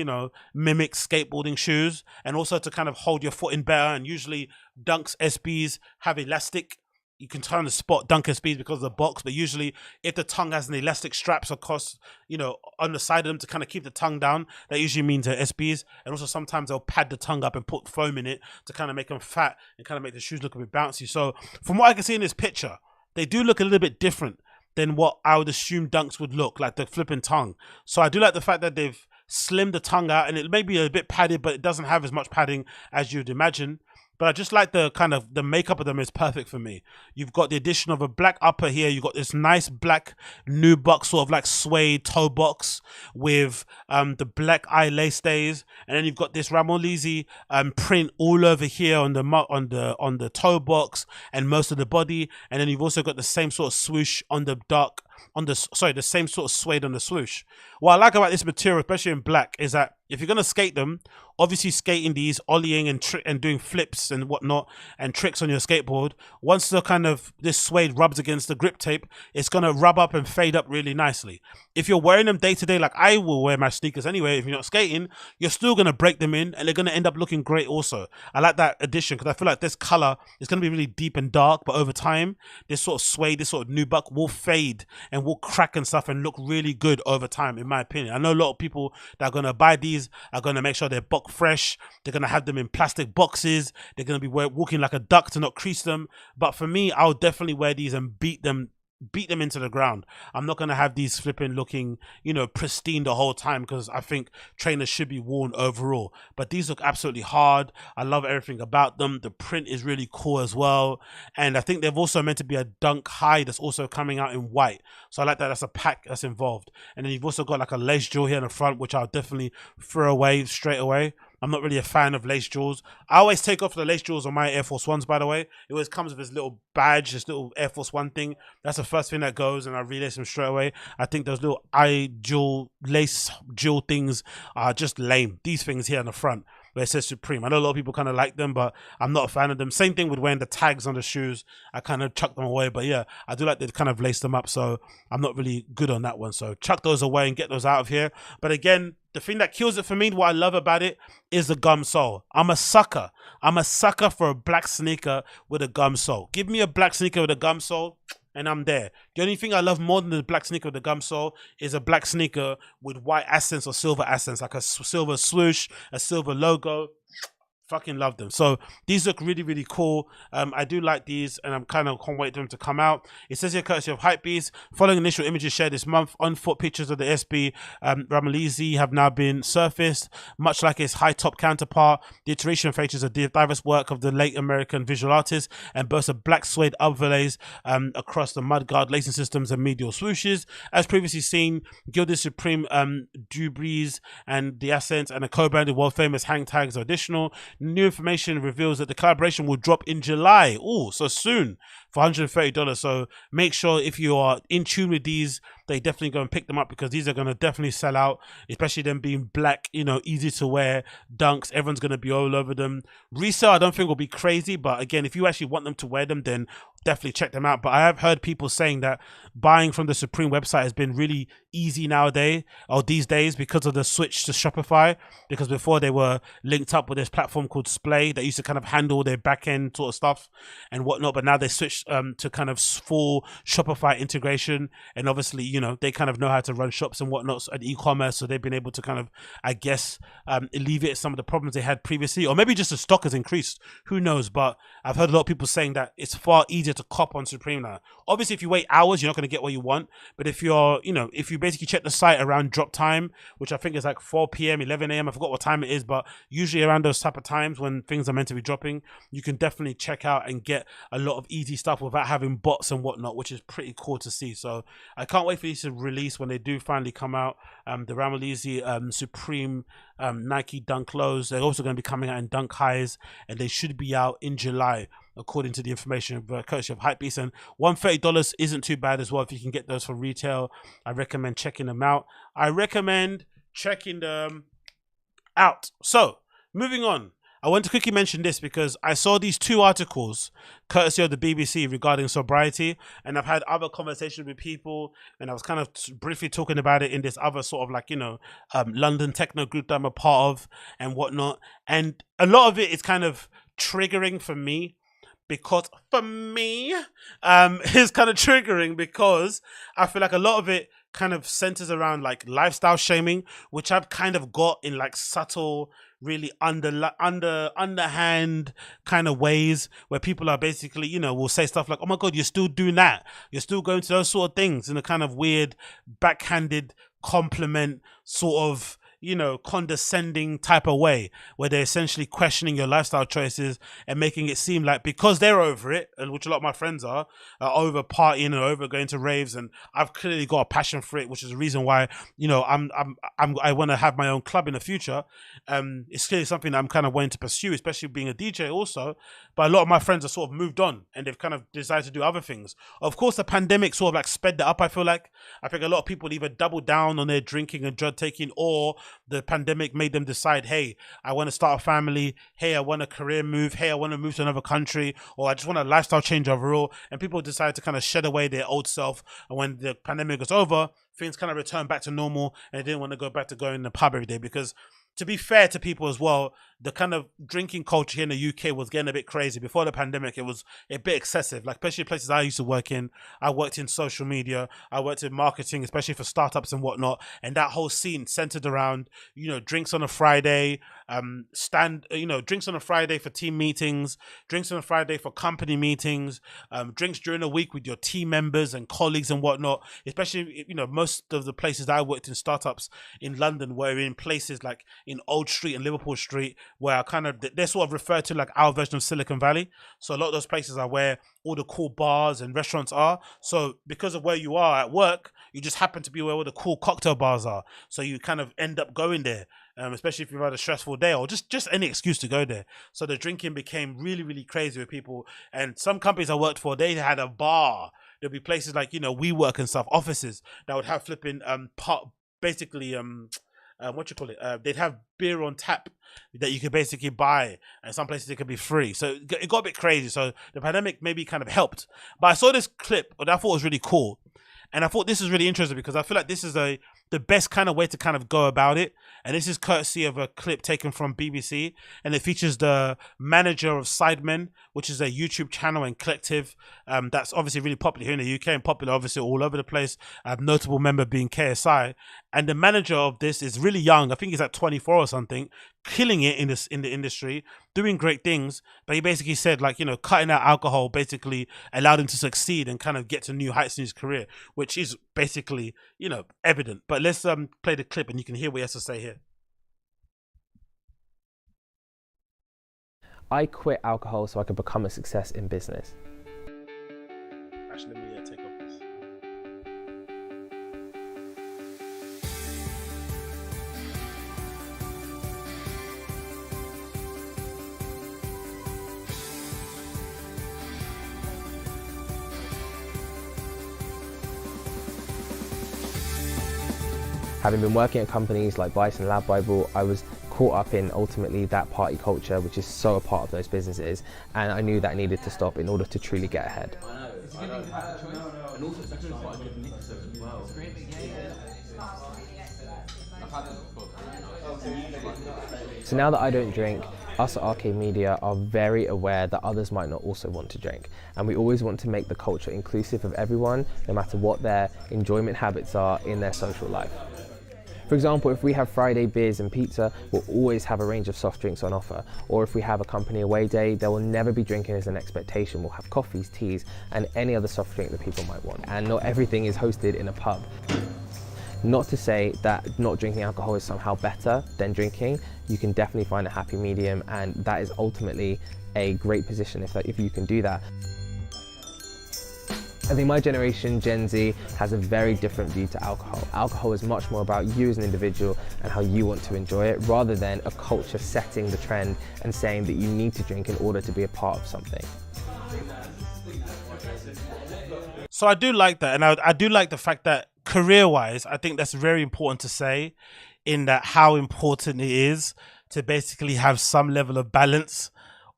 mimic skateboarding shoes, and also to kind of hold your foot in better. And usually Dunks SBs have elastic. You can kind of spot Dunk SBs because of the box, but usually if the tongue has an elastic straps across, on the side of them to kind of keep the tongue down, that usually means they're SBs. And also sometimes they'll pad the tongue up and put foam in it to kind of make them fat and kind of make the shoes look a bit bouncy. So from what I can see in this picture, they do look a little bit different than what I would assume Dunks would look like, the flipping tongue. So I do like the fact that they've slimmed the tongue out, and it may be a bit padded, but it doesn't have as much padding as you'd imagine. But I just like the makeup of them is perfect for me. You've got the addition of a black upper here. You've got this nice black nubuck sort of like suede toe box with the black eye lace stays, and then you've got this Ramellezee print all over here on the toe box and most of the body, and then you've also got the same sort of swoosh on the the same sort of suede on the swoosh. What I like about this material, especially in black, is that if you're gonna skate them, obviously skating these, ollieing and doing flips and whatnot and tricks on your skateboard, once this suede rubs against the grip tape, it's gonna rub up and fade up really nicely. If you're wearing them day to day, like I will wear my sneakers anyway, if you're not skating, you're still gonna break them in, and they're gonna end up looking great also. I like that addition because I feel like this color is gonna be really deep and dark, but over time, this sort of suede, this sort of nubuck will fade and will crack and stuff and look really good over time, in my opinion. I know a lot of people that are going to buy these are going to make sure they're box fresh. They're going to have them in plastic boxes. They're going to be walking like a duck to not crease them. But for me, I'll definitely wear these and beat them into the ground. I'm not going to have these flipping looking, you know, pristine the whole time, because I think trainers should be worn overall. But these look absolutely hard. I love everything about them. The print is really cool as well. And I think they've also meant to be a dunk high that's also coming out in white. So I like that that's a pack that's involved. And then you've also got like a lace jewel here in the front, which I'll definitely throw away straight away. I'm not really a fan of lace jewels. I always take off the lace jewels on my Air Force Ones, by the way. It always comes with this little badge, this little Air Force One thing. That's the first thing that goes, and I relace them straight away. I think those little lace jewel things are just lame. These things here on the front, where it says Supreme. I know a lot of people kind of like them, but I'm not a fan of them. Same thing with wearing the tags on the shoes. I kind of chuck them away, but yeah, I do like they kind of lace them up, so I'm not really good on that one. So chuck those away and get those out of here. But again, the thing that kills it for me, what I love about it, is the gum sole. I'm a sucker. I'm a sucker for a black sneaker with a gum sole. Give me a black sneaker with a gum sole, and I'm there. The only thing I love more than the black sneaker with the gum sole is a black sneaker with white accents or silver accents, like a silver swoosh, a silver logo. Fucking love them. So these look really, really cool. I do like these, and I'm kind of can't wait for them to come out. It says here, courtesy of Hypebeast, following initial images shared this month, on-foot pictures of the SB Ramellezee have now been surfaced. Much like its high-top counterpart, the iteration features a diverse work of the late American visual artist and boasts a black suede overlays across the mudguard lacing systems and medial swooshes. As previously seen, Gilded Supreme Dubreeze and the Ascent and a co-branded world-famous hang tags are additional. New information reveals that the collaboration will drop in July. Oh, so soon, for $130. So make sure if you are in tune with these, they definitely go and pick them up, because these are going to definitely sell out, especially them being black, you know, easy to wear dunks. Everyone's going to be all over them. Resale, I don't think will be crazy, but again, if you actually want them to wear them, then definitely check them out. But I have heard people saying that buying from the Supreme website has been really easy nowadays, or these days, because of the switch to Shopify, because before they were linked up with this platform called Splay that used to kind of handle their back end sort of stuff and whatnot, but now they switched to kind of full Shopify integration, and obviously, you know, they kind of know how to run shops and whatnot and e-commerce, so they've been able to kind of, I guess, alleviate some of the problems they had previously, or maybe just the stock has increased, who knows. But I've heard a lot of people saying that it's far easier to cop on Supreme now. Obviously, if you wait hours, you're not going to get what you want, but if you're, you know, if you basically check the site around drop time, which I think is like 4 p.m 11 a.m, I forgot what time it is, but usually around those type of times when things are meant to be dropping, you can definitely check out and get a lot of easy stuff without having bots and whatnot, which is pretty cool to see. So I can't wait for these to release when they do finally come out. The Ramellezee Supreme Nike Dunk Lows, they're also going to be coming out in Dunk Highs, and they should be out in July, according to the information courtesy of Hypebeast. And $130 isn't too bad as well. If you can get those for retail, I recommend checking them out. So moving on, I want to quickly mention this because I saw these two articles courtesy of the BBC regarding sobriety, and I've had other conversations with people, and I was kind of briefly talking about it in this other sort of like, you know, London techno group that I'm a part of and whatnot, and a lot of it is kind of triggering for me, because it's kind of triggering because I feel like a lot of it kind of centers around like lifestyle shaming, which I've kind of got in like subtle, really underhand kind of ways, where people are basically, you know, will say stuff like, oh my god, you're still doing that, you're still going to those sort of things, in a kind of weird backhanded compliment sort of, you know, condescending type of way, where they're essentially questioning your lifestyle choices and making it seem like because they're over it, and which a lot of my friends are over partying and over going to raves, and I've clearly got a passion for it, which is the reason why, you know, I want to have my own club in the future. It's clearly something that I'm kind of wanting to pursue, especially being a DJ also. But a lot of my friends are sort of moved on and they've kind of decided to do other things. Of course, the pandemic sort of like sped that up. I think a lot of people either doubled down on their drinking and drug taking, or the pandemic made them decide, hey, I want to start a family, hey, I want a career move, hey, I want to move to another country, or I just want a lifestyle change overall. And people decide to kind of shed away their old self, and when the pandemic was over, things kind of returned back to normal, and they didn't want to go back to going in the pub every day, because to be fair to people as well, the kind of drinking culture here in the UK was getting a bit crazy. Before the pandemic, it was a bit excessive. Like, especially places I used to work in. I worked in social media. I worked in marketing, especially for startups and whatnot. And that whole scene centered around, drinks on a Friday, drinks on a Friday for team meetings, drinks on a Friday for company meetings, drinks during the week with your team members and colleagues and whatnot. Especially, most of the places I worked in startups in London were in places like in Old Street and Liverpool Street, where they're sort of referred to like our version of Silicon Valley. So a lot of those places are where all the cool bars and restaurants are. So because of where you are at work, you just happen to be where all the cool cocktail bars are. So you kind of end up going there, especially if you've had a stressful day or just any excuse to go there. So the drinking became really, really crazy with people. And some companies I worked for, they had a bar. There'd be places like, WeWork and stuff, offices that would have flipping they'd have beer on tap that you could basically buy, and some places it could be free. So it got a bit crazy. So the pandemic maybe kind of helped. But I saw this clip that I thought was really cool, and I thought this is really interesting because I feel like this is the best kind of way to kind of go about it. And this is courtesy of a clip taken from BBC, and it features the manager of Sidemen, which is a YouTube channel and collective that's obviously really popular here in the UK and popular obviously all over the place. A notable member being KSI, and the manager of this is really young. I think he's at 24 or something, killing it in the industry, doing great things. But he basically said, like, cutting out alcohol basically allowed him to succeed and kind of get to new heights in his career, which is basically evident. But let's play the clip and you can hear what he has to say here. I quit alcohol so I could become a success in business. Actually, let me take off this. Having been working at companies like Vice and Lab Bible, I was caught up in ultimately that party culture, which is so a part of those businesses, and I knew that needed to stop in order to truly get ahead. So now that I don't drink, us at Arcade Media are very aware that others might not also want to drink, and we always want to make the culture inclusive of everyone, no matter what their enjoyment habits are in their social life. For example, if we have Friday beers and pizza, we'll always have a range of soft drinks on offer. Or if we have a company away day, there will never be drinking as an expectation. We'll have coffees, teas, and any other soft drink that people might want. And not everything is hosted in a pub. Not to say that not drinking alcohol is somehow better than drinking. You can definitely find a happy medium, and that is ultimately a great position if you can do that. I think my generation, Gen Z, has a very different view to alcohol. Alcohol is much more about you as an individual and how you want to enjoy it, rather than a culture setting the trend and saying that you need to drink in order to be a part of something. So I do like that, and I do like the fact that career-wise, I think that's very important to say, in that how important it is to basically have some level of balance,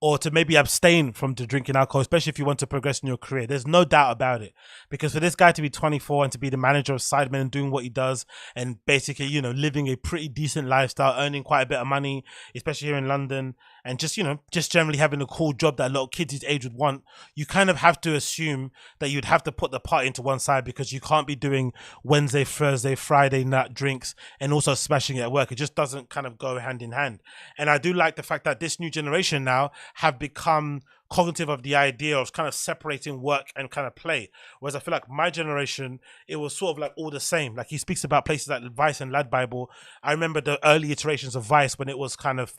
or to maybe abstain from drinking alcohol, especially if you want to progress in your career. There's no doubt about it. Because for this guy to be 24 and to be the manager of Sidemen and doing what he does, and basically, living a pretty decent lifestyle, earning quite a bit of money, especially here in London, and just generally having a cool job that a lot of kids his age would want, you kind of have to assume that you'd have to put the party into one side, because you can't be doing Wednesday, Thursday, Friday night drinks and also smashing it at work. It just doesn't kind of go hand in hand. And I do like the fact that this new generation now have become cognitive of the idea of kind of separating work and kind of play. Whereas I feel like my generation, it was sort of like all the same. Like, he speaks about places like Vice and Lad Bible. I remember the early iterations of Vice when it was kind of,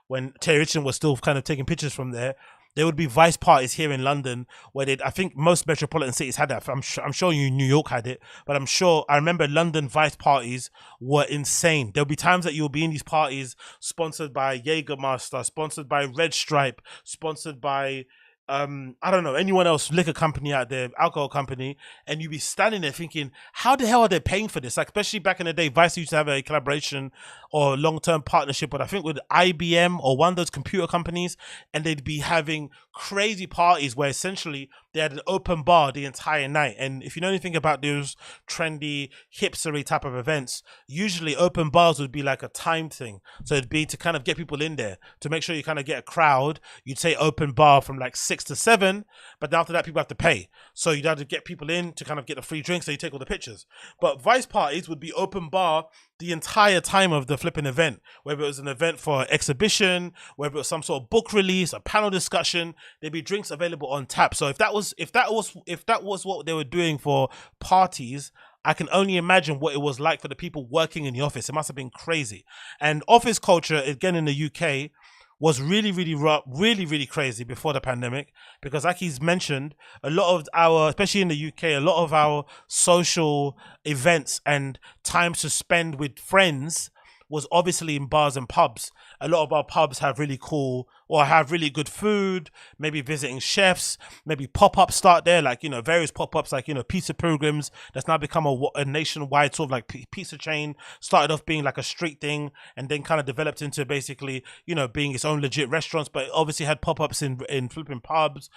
when Terry Richardson was still kind of taking pictures from there. There would be Vice parties here in London where I think most metropolitan cities had that. I'm sure New York had it, but I remember London Vice parties were insane. There'll be times that you'll be in these parties sponsored by Jägermeister, sponsored by Red Stripe, sponsored by I don't know, anyone else, liquor company out there, alcohol company, and you'd be standing there thinking, how the hell are they paying for this? Like, especially back in the day, Vice used to have a collaboration or long-term partnership, but I think with IBM or one of those computer companies, and they'd be having crazy parties where essentially they had an open bar the entire night. And if you know anything about those trendy, hipstery type of events, usually open bars would be like a timed thing. So it'd be to kind of get people in there, to make sure you kind of get a crowd. You'd say open bar from like 6 to 7, but after that people have to pay. So you'd have to get people in to kind of get the free drinks, so you take all the pictures. But Vice parties would be open bar the entire time of the flipping event, whether it was an event for an exhibition, whether it was some sort of book release, a panel discussion, there'd be drinks available on tap. So if that was what they were doing for parties, I can only imagine what it was like for the people working in the office. It must have been crazy. And office culture, again in the UK, was really crazy before the pandemic, because like he's mentioned, a lot of our, especially in the UK, a lot of our social events and times to spend with friends was obviously in bars and pubs. A lot of our pubs have really cool, or have really good food, maybe visiting chefs, maybe pop-ups start there, like, you know, various pop-ups, like, you know, pizza pilgrims, that's now become a nationwide sort of like pizza chain. Started off being like a street thing, and then kind of developed into basically, you know, being its own legit restaurants, but it obviously had pop-ups in flipping pubs.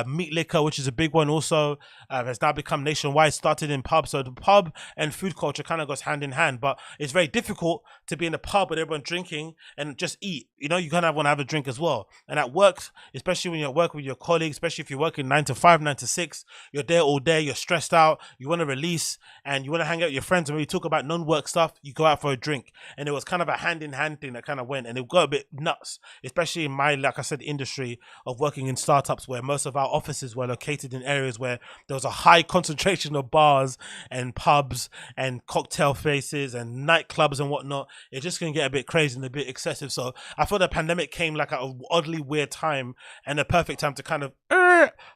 Meat Liquor, which is a big one also, has now become nationwide, started in pubs. So the pub and food culture kind of goes hand in hand, but it's very difficult to be in a pub with everyone drinking and just eat. You know, you kind of want to have a drink as well. And at work, especially when you're at work with your colleagues, especially if you're working 9 to 5, 9 to 6, you're there all day, you're stressed out, you want to release, and you want to hang out with your friends. And when you talk about non-work stuff, you go out for a drink. And it was kind of a hand-in-hand thing that kind of went, and it got a bit nuts, especially in my, like I said, industry of working in startups, where most of our offices were located in areas where there was a high concentration of bars and pubs and cocktail faces and nightclubs and whatnot. It just can get a bit crazy and a bit excessive. So I thought the pandemic came like at an oddly weird time, and a perfect time to kind of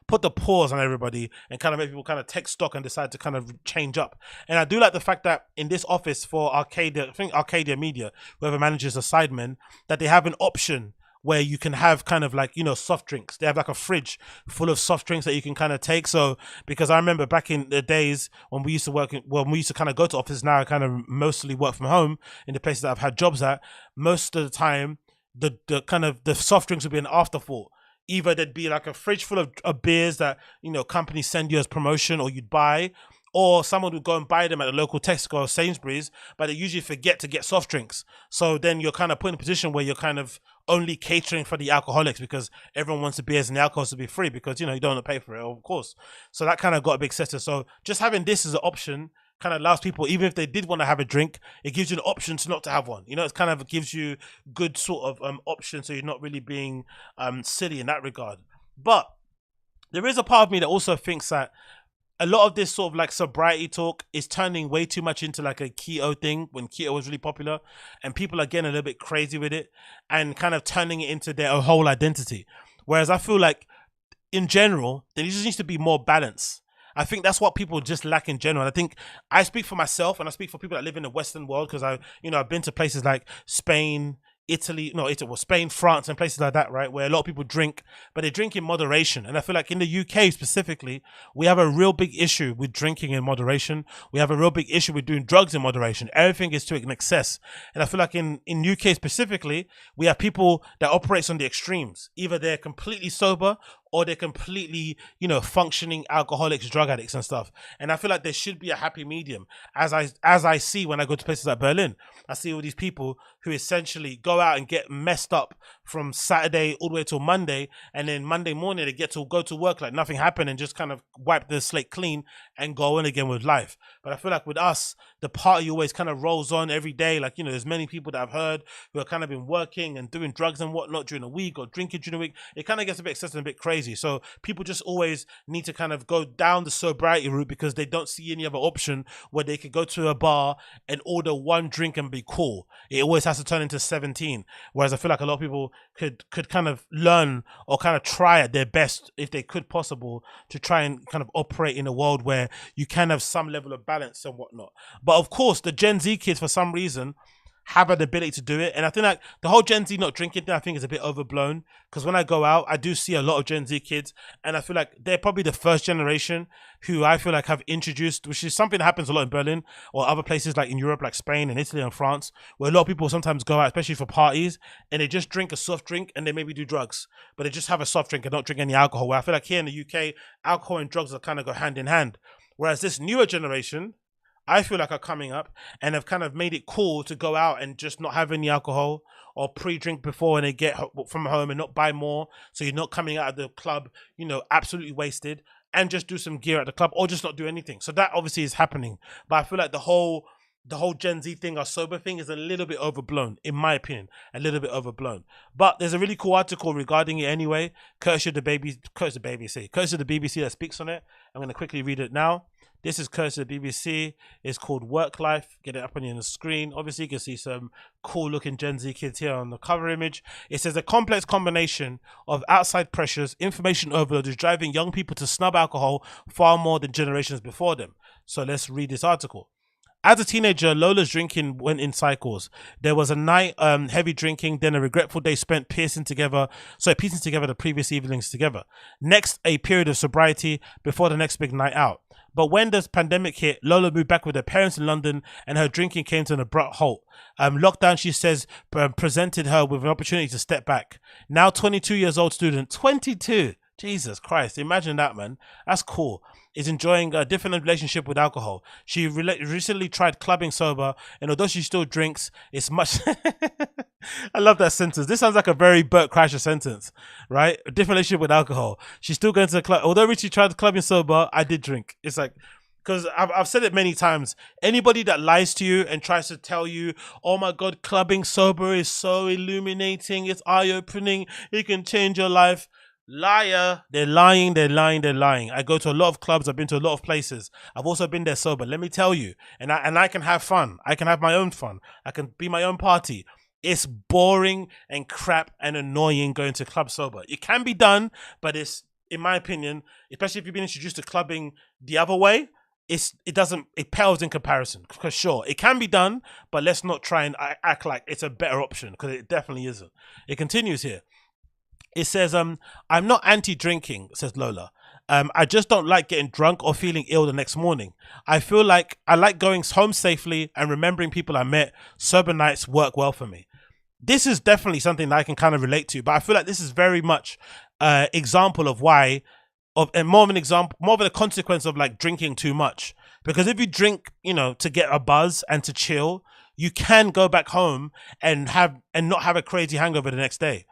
put the pause on everybody and kind of make people kind of take stock and decide to kind of change up. And I do like the fact that in this office for Arcadia, I think Arcadia Media, whoever manages the Sidemen, that they have an option where you can have kind of like, you know, soft drinks. They have like a fridge full of soft drinks that you can kind of take. So, because I remember back in the days when we used to work, when we used to kind of go to office, now I kind of mostly work from home in the places that I've had jobs at. Most of the time, the kind of the soft drinks would be an afterthought. Either there'd be like a fridge full of beers that, you know, companies send you as promotion or you'd buy, or someone would go and buy them at a local Tesco or Sainsbury's, but they usually forget to get soft drinks. So then you're kind of put in a position where you're kind of only catering for the alcoholics, because everyone wants the beers and the alcohols to be free, because, you know, you don't want to pay for it, of course. So that kind of got a big excessive. So just having this as an option kind of allows people, even if they did want to have a drink, it gives you an option to not to have one. You know, it kind of gives you good sort of option, so you're not really being silly in that regard. But there is a part of me that also thinks that a lot of this sort of like sobriety talk is turning way too much into like a keto thing, when keto was really popular, and people are getting a little bit crazy with it and kind of turning it into their whole identity. Whereas I feel like in general, there just needs to be more balance. I think that's what people just lack in general. And I think I speak for myself, and I speak for people that live in the Western world, because I've been to places like Spain, Spain, France, and places like that, right, where a lot of people drink, but they drink in moderation. And I feel like in the UK specifically, we have a real big issue with drinking in moderation. We have a real big issue with doing drugs in moderation. Everything is to an excess. And I feel like in UK specifically, we have people that operates on the extremes. Either they're completely sober, or they're completely, you know, functioning alcoholics, drug addicts and stuff. And I feel like there should be a happy medium. As I see when I go to places like Berlin, I see all these people who essentially go out and get messed up from Saturday all the way till Monday, and then Monday morning they get to go to work like nothing happened and just kind of wipe the slate clean and go on again with life. But I feel like with us, the party always kind of rolls on every day. Like, you know, there's many people that I've heard who have kind of been working and doing drugs and whatnot during the week, or drinking during the week. It kind of gets a bit excessive and a bit crazy. So people just always need to kind of go down the sobriety route, because they don't see any other option where they could go to a bar and order one drink and be cool. It always has to turn into 17. Whereas I feel like a lot of people could kind of learn, or kind of try at their best, if they could possible, to try and kind of operate in a world where you can have some level of balance and whatnot. But of course, the Gen Z kids, for some reason, have an ability to do it. And I think like the whole Gen Z not drinking thing, I think is a bit overblown, because when I go out, I do see a lot of Gen Z kids, and I feel like they're probably the first generation who I feel like have introduced, which is something that happens a lot in Berlin or other places like in Europe, like Spain and Italy and France, where a lot of people sometimes go out, especially for parties, and they just drink a soft drink and they maybe do drugs, but they just have a soft drink and don't drink any alcohol. Where I feel like here in the UK, alcohol and drugs are kind of go hand in hand. Whereas this newer generation, I feel like are coming up and have kind of made it cool to go out and just not have any alcohol or pre-drink before when they get from home and not buy more. So you're not coming out of the club, you know, absolutely wasted, and just do some gear at the club or just not do anything. So that obviously is happening. But I feel like the whole Gen Z thing or sober thing is a little bit overblown, in my opinion, a little bit overblown. But there's a really cool article regarding it anyway, courtesy of the BBC that speaks on it. I'm going to quickly read it now. This is courtesy of the BBC. It's called Work Life. Get it up on your screen. Obviously, you can see some cool looking Gen Z kids here on the cover image. It says a complex combination of outside pressures, information overload is driving young people to snub alcohol far more than generations before them. So let's read this article. As a teenager, Lola's drinking went in cycles. There was a night heavy drinking, then a regretful day spent piecing together the previous evenings together. Next, a period of sobriety before the next big night out. But when the pandemic hit, Lola moved back with her parents in London and her drinking came to an abrupt halt. Lockdown, she says, presented her with an opportunity to step back. Now 22 years old student, 22, Jesus Christ, imagine that, man. That's cool. Is enjoying a different relationship with alcohol. She recently tried clubbing sober, and although she still drinks, it's much... I love that sentence. This sounds like a very Bert Kreischer sentence, right? A different relationship with alcohol. She's still going to the club. Although Richie tried clubbing sober, I did drink. It's like, because I've said it many times. Anybody that lies to you and tries to tell you, oh my God, clubbing sober is so illuminating, it's eye-opening, it can change your life. Liar. They're lying. I go to a lot of clubs. I've been to a lot of places. I've also been there sober. Let me tell you. And I can have fun. I can have my own fun. I can be my own party. It's boring and crap and annoying going to club sober. It can be done, but it's, in my opinion, especially if you've been introduced to clubbing the other way, it pales in comparison. Because sure, it can be done, but let's not try and act like it's a better option, because it definitely isn't. It continues here. It says, I'm not anti-drinking, says Lola. I just don't like getting drunk or feeling ill the next morning. I feel like I like going home safely and remembering people I met. Sober nights work well for me. This is definitely something that I can kind of relate to, but I feel like this is very much example of why, and more of a consequence of like drinking too much. Because if you drink, you know, to get a buzz and to chill, you can go back home and not have a crazy hangover the next day.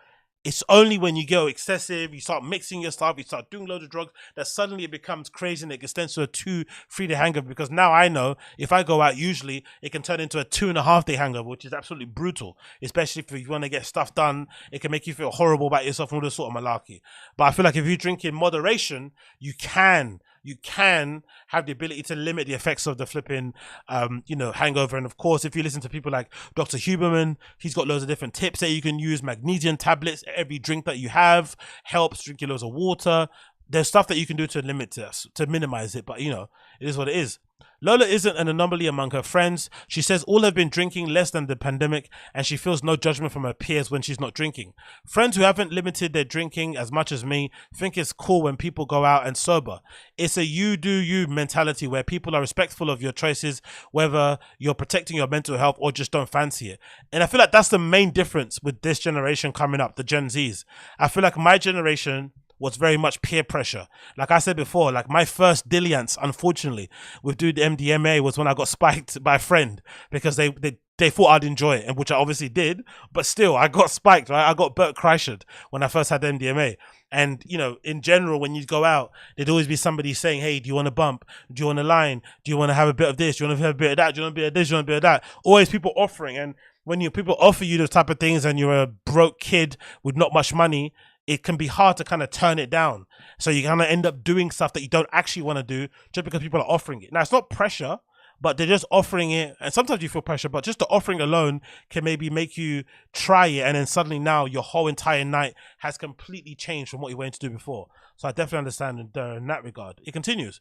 It's only when you go excessive, you start mixing your stuff, you start doing loads of drugs, that suddenly it becomes crazy and it extends to a 2-3 day hangover. Because now I know if I go out, usually it can turn into a 2.5 day hangover, which is absolutely brutal. Especially if you want to get stuff done, it can make you feel horrible about yourself and all this sort of malarkey. But I feel like if you drink in moderation, you can have the ability to limit the effects of the flipping, hangover. And of course, if you listen to people like Dr. Huberman, he's got loads of different tips that you can use. Magnesium tablets, every drink that you have helps. Drinking loads of water. There's stuff that you can do to limit this, to minimize it, but you know, it is what it is. Lola isn't an anomaly among her friends. She says all have been drinking less than the pandemic, and she feels no judgment from her peers when she's not drinking. Friends who haven't limited their drinking as much as me think it's cool when people go out and sober. It's a you do you mentality where people are respectful of your choices, whether you're protecting your mental health or just don't fancy it. And I feel like that's the main difference with this generation coming up, the Gen Zs. I feel like my generation was very much peer pressure. Like I said before, like my first dalliance, unfortunately, with doing the MDMA was when I got spiked by a friend because they thought I'd enjoy it, and which I obviously did, but still I got spiked, right? I got Bert Kreischer when I first had the MDMA. And, you know, in general, when you go out, there'd always be somebody saying, hey, do you want a bump? Do you want a line? Do you want to have a bit of this? Do you want to have a bit of that? Do you want a bit of this? Do you want a bit of that? Always people offering. And when people offer you those type of things and you're a broke kid with not much money, it can be hard to kind of turn it down. So you kind of end up doing stuff that you don't actually want to do just because people are offering it. Now, it's not pressure, but they're just offering it. And sometimes you feel pressure, but just the offering alone can maybe make you try it. And then suddenly now your whole entire night has completely changed from what you were to do before. So I definitely understand in that regard. It continues.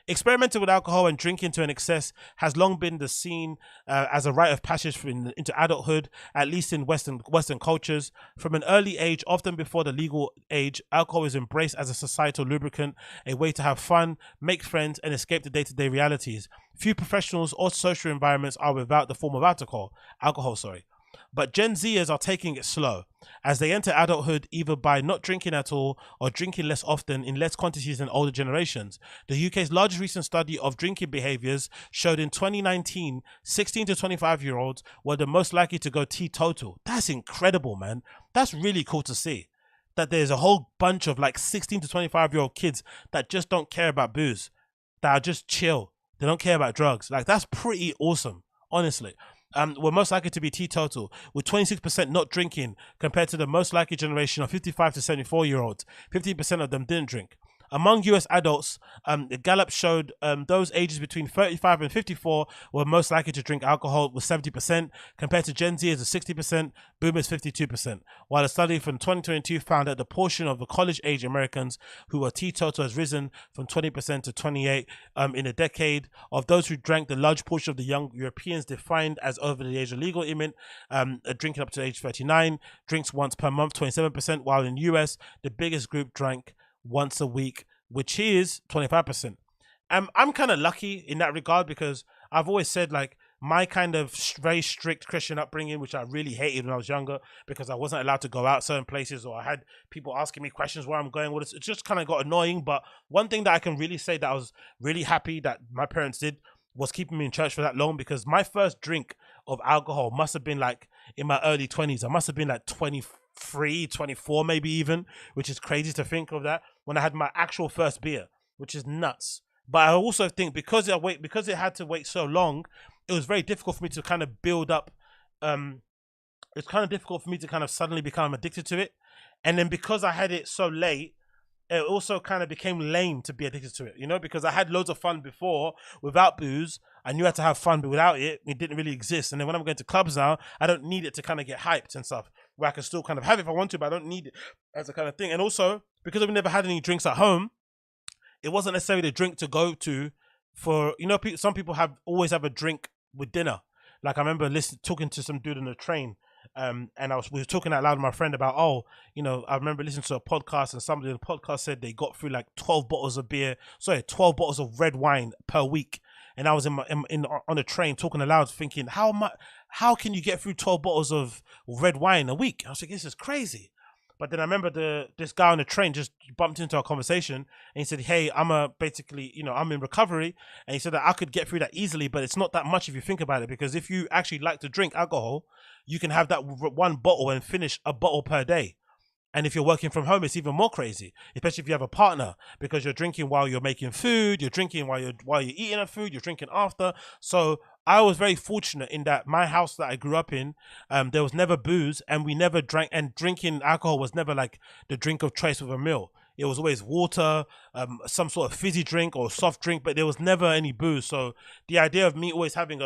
Experimenting with alcohol and drinking to an excess has long been the seen as a rite of passage into adulthood, at least in Western cultures. From an early age, often before the legal age, alcohol is embraced as a societal lubricant, a way to have fun, make friends, and escape the day-to-day realities. Few professionals or social environments are without the form of alcohol. But Gen Zers are taking it slow as they enter adulthood, either by not drinking at all or drinking less often in less quantities than older generations. The UK's largest recent study of drinking behaviours showed in 2019, 16 to 25-year-olds were the most likely to go teetotal. That's incredible, man. That's really cool to see. That there's a whole bunch of like 16 to 25-year-old kids that just don't care about booze, that are just chill. They don't care about drugs. Like, that's pretty awesome, honestly. Were most likely to be teetotal, with 26% not drinking compared to the most likely generation of 55 to 74-year-olds. 50% of them didn't drink. Among US adults, the Gallup showed those ages between 35 and 54 were most likely to drink alcohol with 70%, compared to Gen Z as 60%, Boomers 52%. While a study from 2022 found that the portion of the college-age Americans who were teetotal has risen from 20% to 28% in a decade. Of those who drank, the large portion of the young Europeans defined as over the age of legal limit, drinking up to age 39, drinks once per month, 27%, while in US, the biggest group drank once a week, which is 25%. I'm kind of lucky in that regard, because I've always said, like, my kind of very strict Christian upbringing, which I really hated when I was younger, because I wasn't allowed to go out certain places, or I had people asking me questions where I'm going. Well, it just kind of got annoying. But one thing that I can really say that I was really happy that my parents did was keeping me in church for that long, because my first drink of alcohol must have been like in my early 20s. I must have been like 23, 24 maybe even, which is crazy to think of that, when I had my actual first beer, which is nuts. But I also think because it had to wait so long, it was very difficult for me to kind of build up. It's kind of difficult for me to kind of suddenly become addicted to it. And then because I had it so late, it also kind of became lame to be addicted to it, you know, because I had loads of fun before without booze. I knew how to have fun, but without it, it didn't really exist. And then when I'm going to clubs now, I don't need it to kind of get hyped and stuff, where I can still kind of have it if I want to, but I don't need it as a kind of thing. And also, because I've never had any drinks at home, it wasn't necessarily the drink to go to for, you know, some people always have a drink with dinner. Like, I remember talking to some dude on the train, and we were talking out loud with my friend about, I remember listening to a podcast, and somebody in the podcast said they got through like 12 bottles of red wine per week. And I was on a train talking aloud, thinking, how can you get through 12 bottles of red wine a week? I was like, this is crazy. But then I remember this guy on the train just bumped into our conversation, and he said, hey, I'm in recovery. And he said that I could get through that easily, but it's not that much if you think about it, because if you actually like to drink alcohol, you can have that one bottle and finish a bottle per day. And if you're working from home, it's even more crazy, especially if you have a partner, because you're drinking while you're making food, you're drinking while you're eating a food, you're drinking after. So I was very fortunate in that my house that I grew up in, there was never booze, and we never drank, and drinking alcohol was never like the drink of choice with a meal. It was always water, some sort of fizzy drink or soft drink, but there was never any booze. So the idea of me always having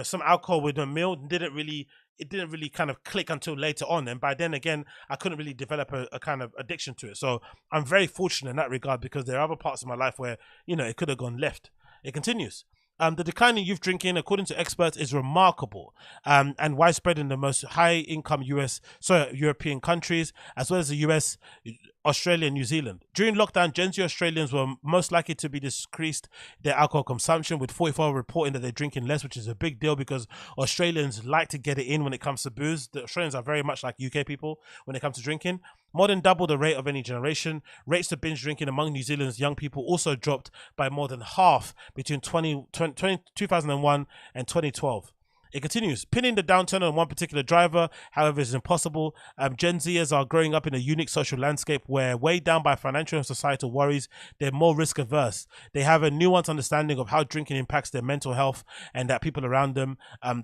some alcohol with a meal didn't really kind of click until later on. And by then again, I couldn't really develop a kind of addiction to it. So I'm very fortunate in that regard, because there are other parts of my life where, it could have gone left. It continues. The decline in youth drinking, according to experts, is remarkable and widespread in the most high-income European countries, as well as the US, Australia, and New Zealand. During lockdown, Gen Z Australians were most likely to be decreased their alcohol consumption, with 44 reporting that they're drinking less, which is a big deal, because Australians like to get it in when it comes to booze. The Australians are very much like UK people when it comes to drinking. More than double the rate of any generation. Rates of binge drinking among New Zealand's young people also dropped by more than half between 2001 and 2012. It continues. Pinning the downturn on one particular driver, however, is impossible. Gen Zers are growing up in a unique social landscape where, weighed down by financial and societal worries, they're more risk averse. They have a nuanced understanding of how drinking impacts their mental health and that people around them.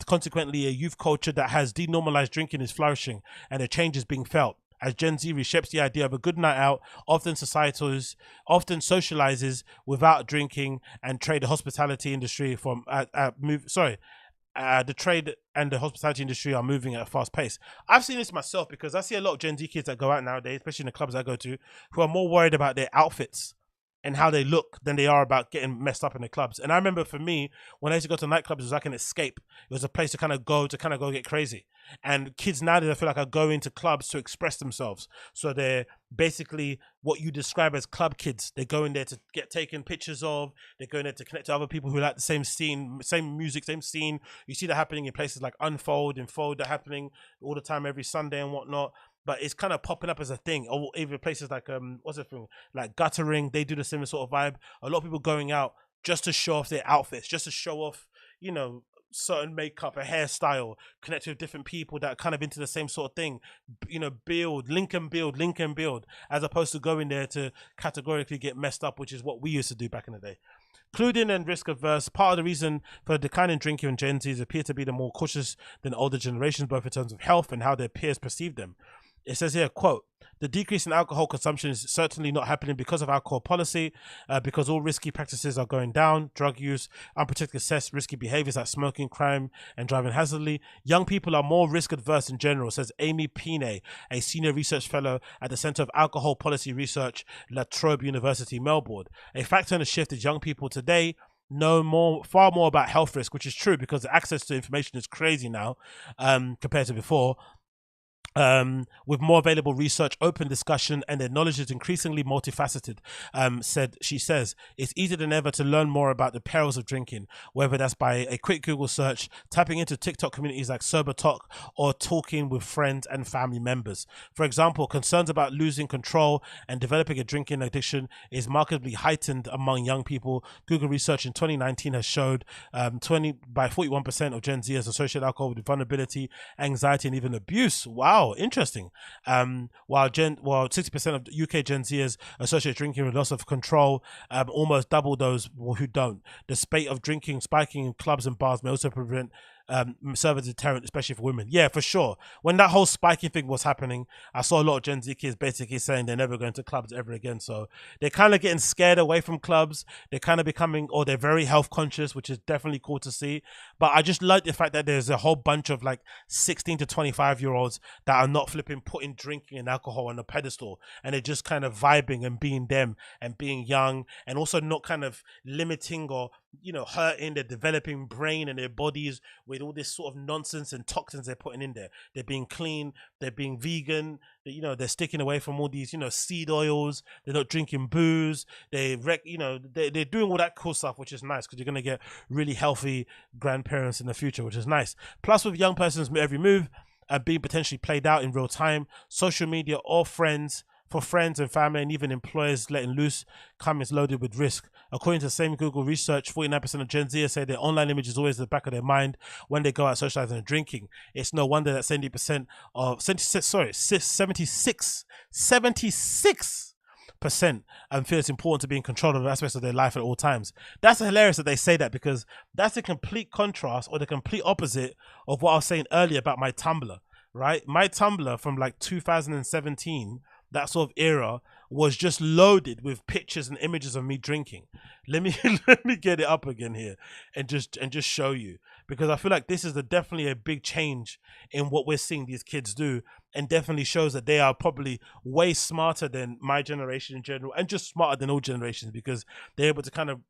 Consequently, a youth culture that has denormalized drinking is flourishing, and a change is being felt. As Gen Z reshapes the idea of a good night out, often socializes without drinking, and trade the hospitality industry the trade and the hospitality industry are moving at a fast pace. I've seen this myself, because I see a lot of Gen Z kids that go out nowadays, especially in the clubs I go to, who are more worried about their outfits and how they look than they are about getting messed up in the clubs. And I remember for me, when I used to go to nightclubs, it was like an escape. It was a place to kind of go get crazy. And kids nowadays, I feel like, are going to clubs to express themselves. So they're basically what you describe as club kids. They go in there to get taken pictures of. They go in there to connect to other people who like the same scene, same music, same scene. You see that happening in places like Unfold and Fold. They're happening all the time, every Sunday and whatnot. But it's kind of popping up as a thing. Or even places like what's the thing, like Guttering, they do the similar sort of vibe. A lot of people going out just to show off their outfits, just to show off, you know, certain makeup, a hairstyle, connect with different people that are kind of into the same sort of thing, you know, link and build, as opposed to going there to categorically get messed up, which is what we used to do back in the day. Clued in and risk averse. Part of the reason for the decline in drinking in Gen Zs appear to be the more cautious than older generations, both in terms of health and how their peers perceive them. It says here, quote, the decrease in alcohol consumption is certainly not happening because of alcohol policy, because all risky practices are going down, drug use, unprotected sex, risky behaviors like smoking, crime, and driving hazardly. Young people are more risk adverse in general, says Amy Pine, a senior research fellow at the Center of Alcohol Policy Research, La Trobe University, Melbourne. A factor in the shift is young people today know far more about health risk, which is true because the access to information is crazy now compared to before. With more available research, open discussion, and their knowledge is increasingly multifaceted. She says it's easier than ever to learn more about the perils of drinking, whether that's by a quick Google search, tapping into TikTok communities like Sober Talk, or talking with friends and family members. For example, concerns about losing control and developing a drinking addiction is markedly heightened among young people. Google research in 2019 has showed 41% of Gen Zers associate alcohol with vulnerability, anxiety, and even abuse. Wow. Interesting. While 60% of UK Gen Zers associate drinking with loss of control, almost double those who don't. The spate of drinking spiking in clubs and bars may also serve as a deterrent, especially for women. Yeah, for sure. When that whole spiking thing was happening, I saw a lot of Gen Z kids basically saying they're never going to clubs ever again. So they're kind of getting scared away from clubs. They're kind of becoming, or they're very health conscious, which is definitely cool to see. But I just like the fact that there's a whole bunch of like 16 to 25-year-olds that are not putting drinking and alcohol on a pedestal, and they're just kind of vibing and being them and being young, and also not kind of limiting or, you know, hurting their developing brain and their bodies with all this sort of nonsense and toxins they're putting in there. They're being clean, they're being vegan, you know, they're sticking away from all these, you know, seed oils, they're not drinking booze, they're doing all that cool stuff, which is nice because you're going to get really healthy grandparents in the future, which is nice. Plus, with young person's every move being potentially played out in real time, social media or for friends and family and even employers letting loose comes loaded with risk. According to the same Google research, 49% of Gen Z say their online image is always at the back of their mind when they go out socializing and drinking. It's no wonder that 76% feel it's important to be in control of aspects of their life at all times. That's hilarious that they say that, because that's a complete contrast or the complete opposite of what I was saying earlier about my Tumblr, right? My Tumblr from like 2017, that sort of era, was just loaded with pictures and images of me drinking. Let me get it up again here and just show you, because I feel like this is definitely a big change in what we're seeing these kids do, and definitely shows that they are probably way smarter than my generation in general, and just smarter than all generations, because they're able to kind of,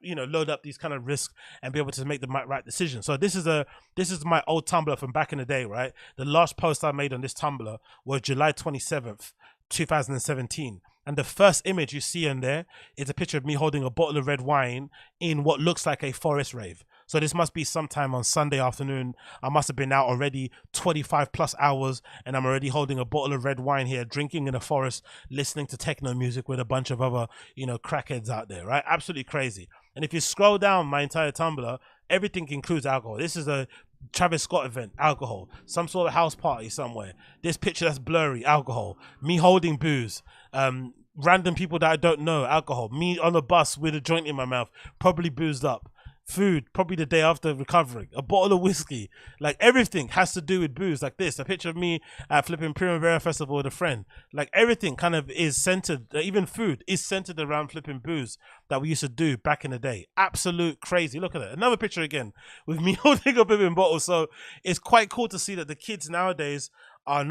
you know, load up these kind of risks and be able to make the right decision. So this is my old Tumblr from back in the day, right? The last post I made on this Tumblr was July 27th, 2017. And the first image you see in there is a picture of me holding a bottle of red wine in what looks like a forest rave. So this must be sometime on Sunday afternoon. I must have been out already 25 plus hours, and I'm already holding a bottle of red wine here, drinking in a forest, listening to techno music with a bunch of other, you know, crackheads out there, right? Absolutely crazy. And if you scroll down my entire Tumblr, everything includes alcohol. This is a Travis Scott event, alcohol. Some sort of house party somewhere. This picture that's blurry, alcohol. Me holding booze. Random people that I don't know, alcohol. Me on a bus with a joint in my mouth, probably boozed up. Food, probably the day after recovering. A bottle of whiskey. Like, everything has to do with booze. Like this, a picture of me at flipping Primavera Festival with a friend. Like, everything kind of is centered, even food is centered around flipping booze that we used to do back in the day. Absolute crazy. Look at it. Another picture again with me holding a bourbon bottle. So it's quite cool to see that the kids nowadays are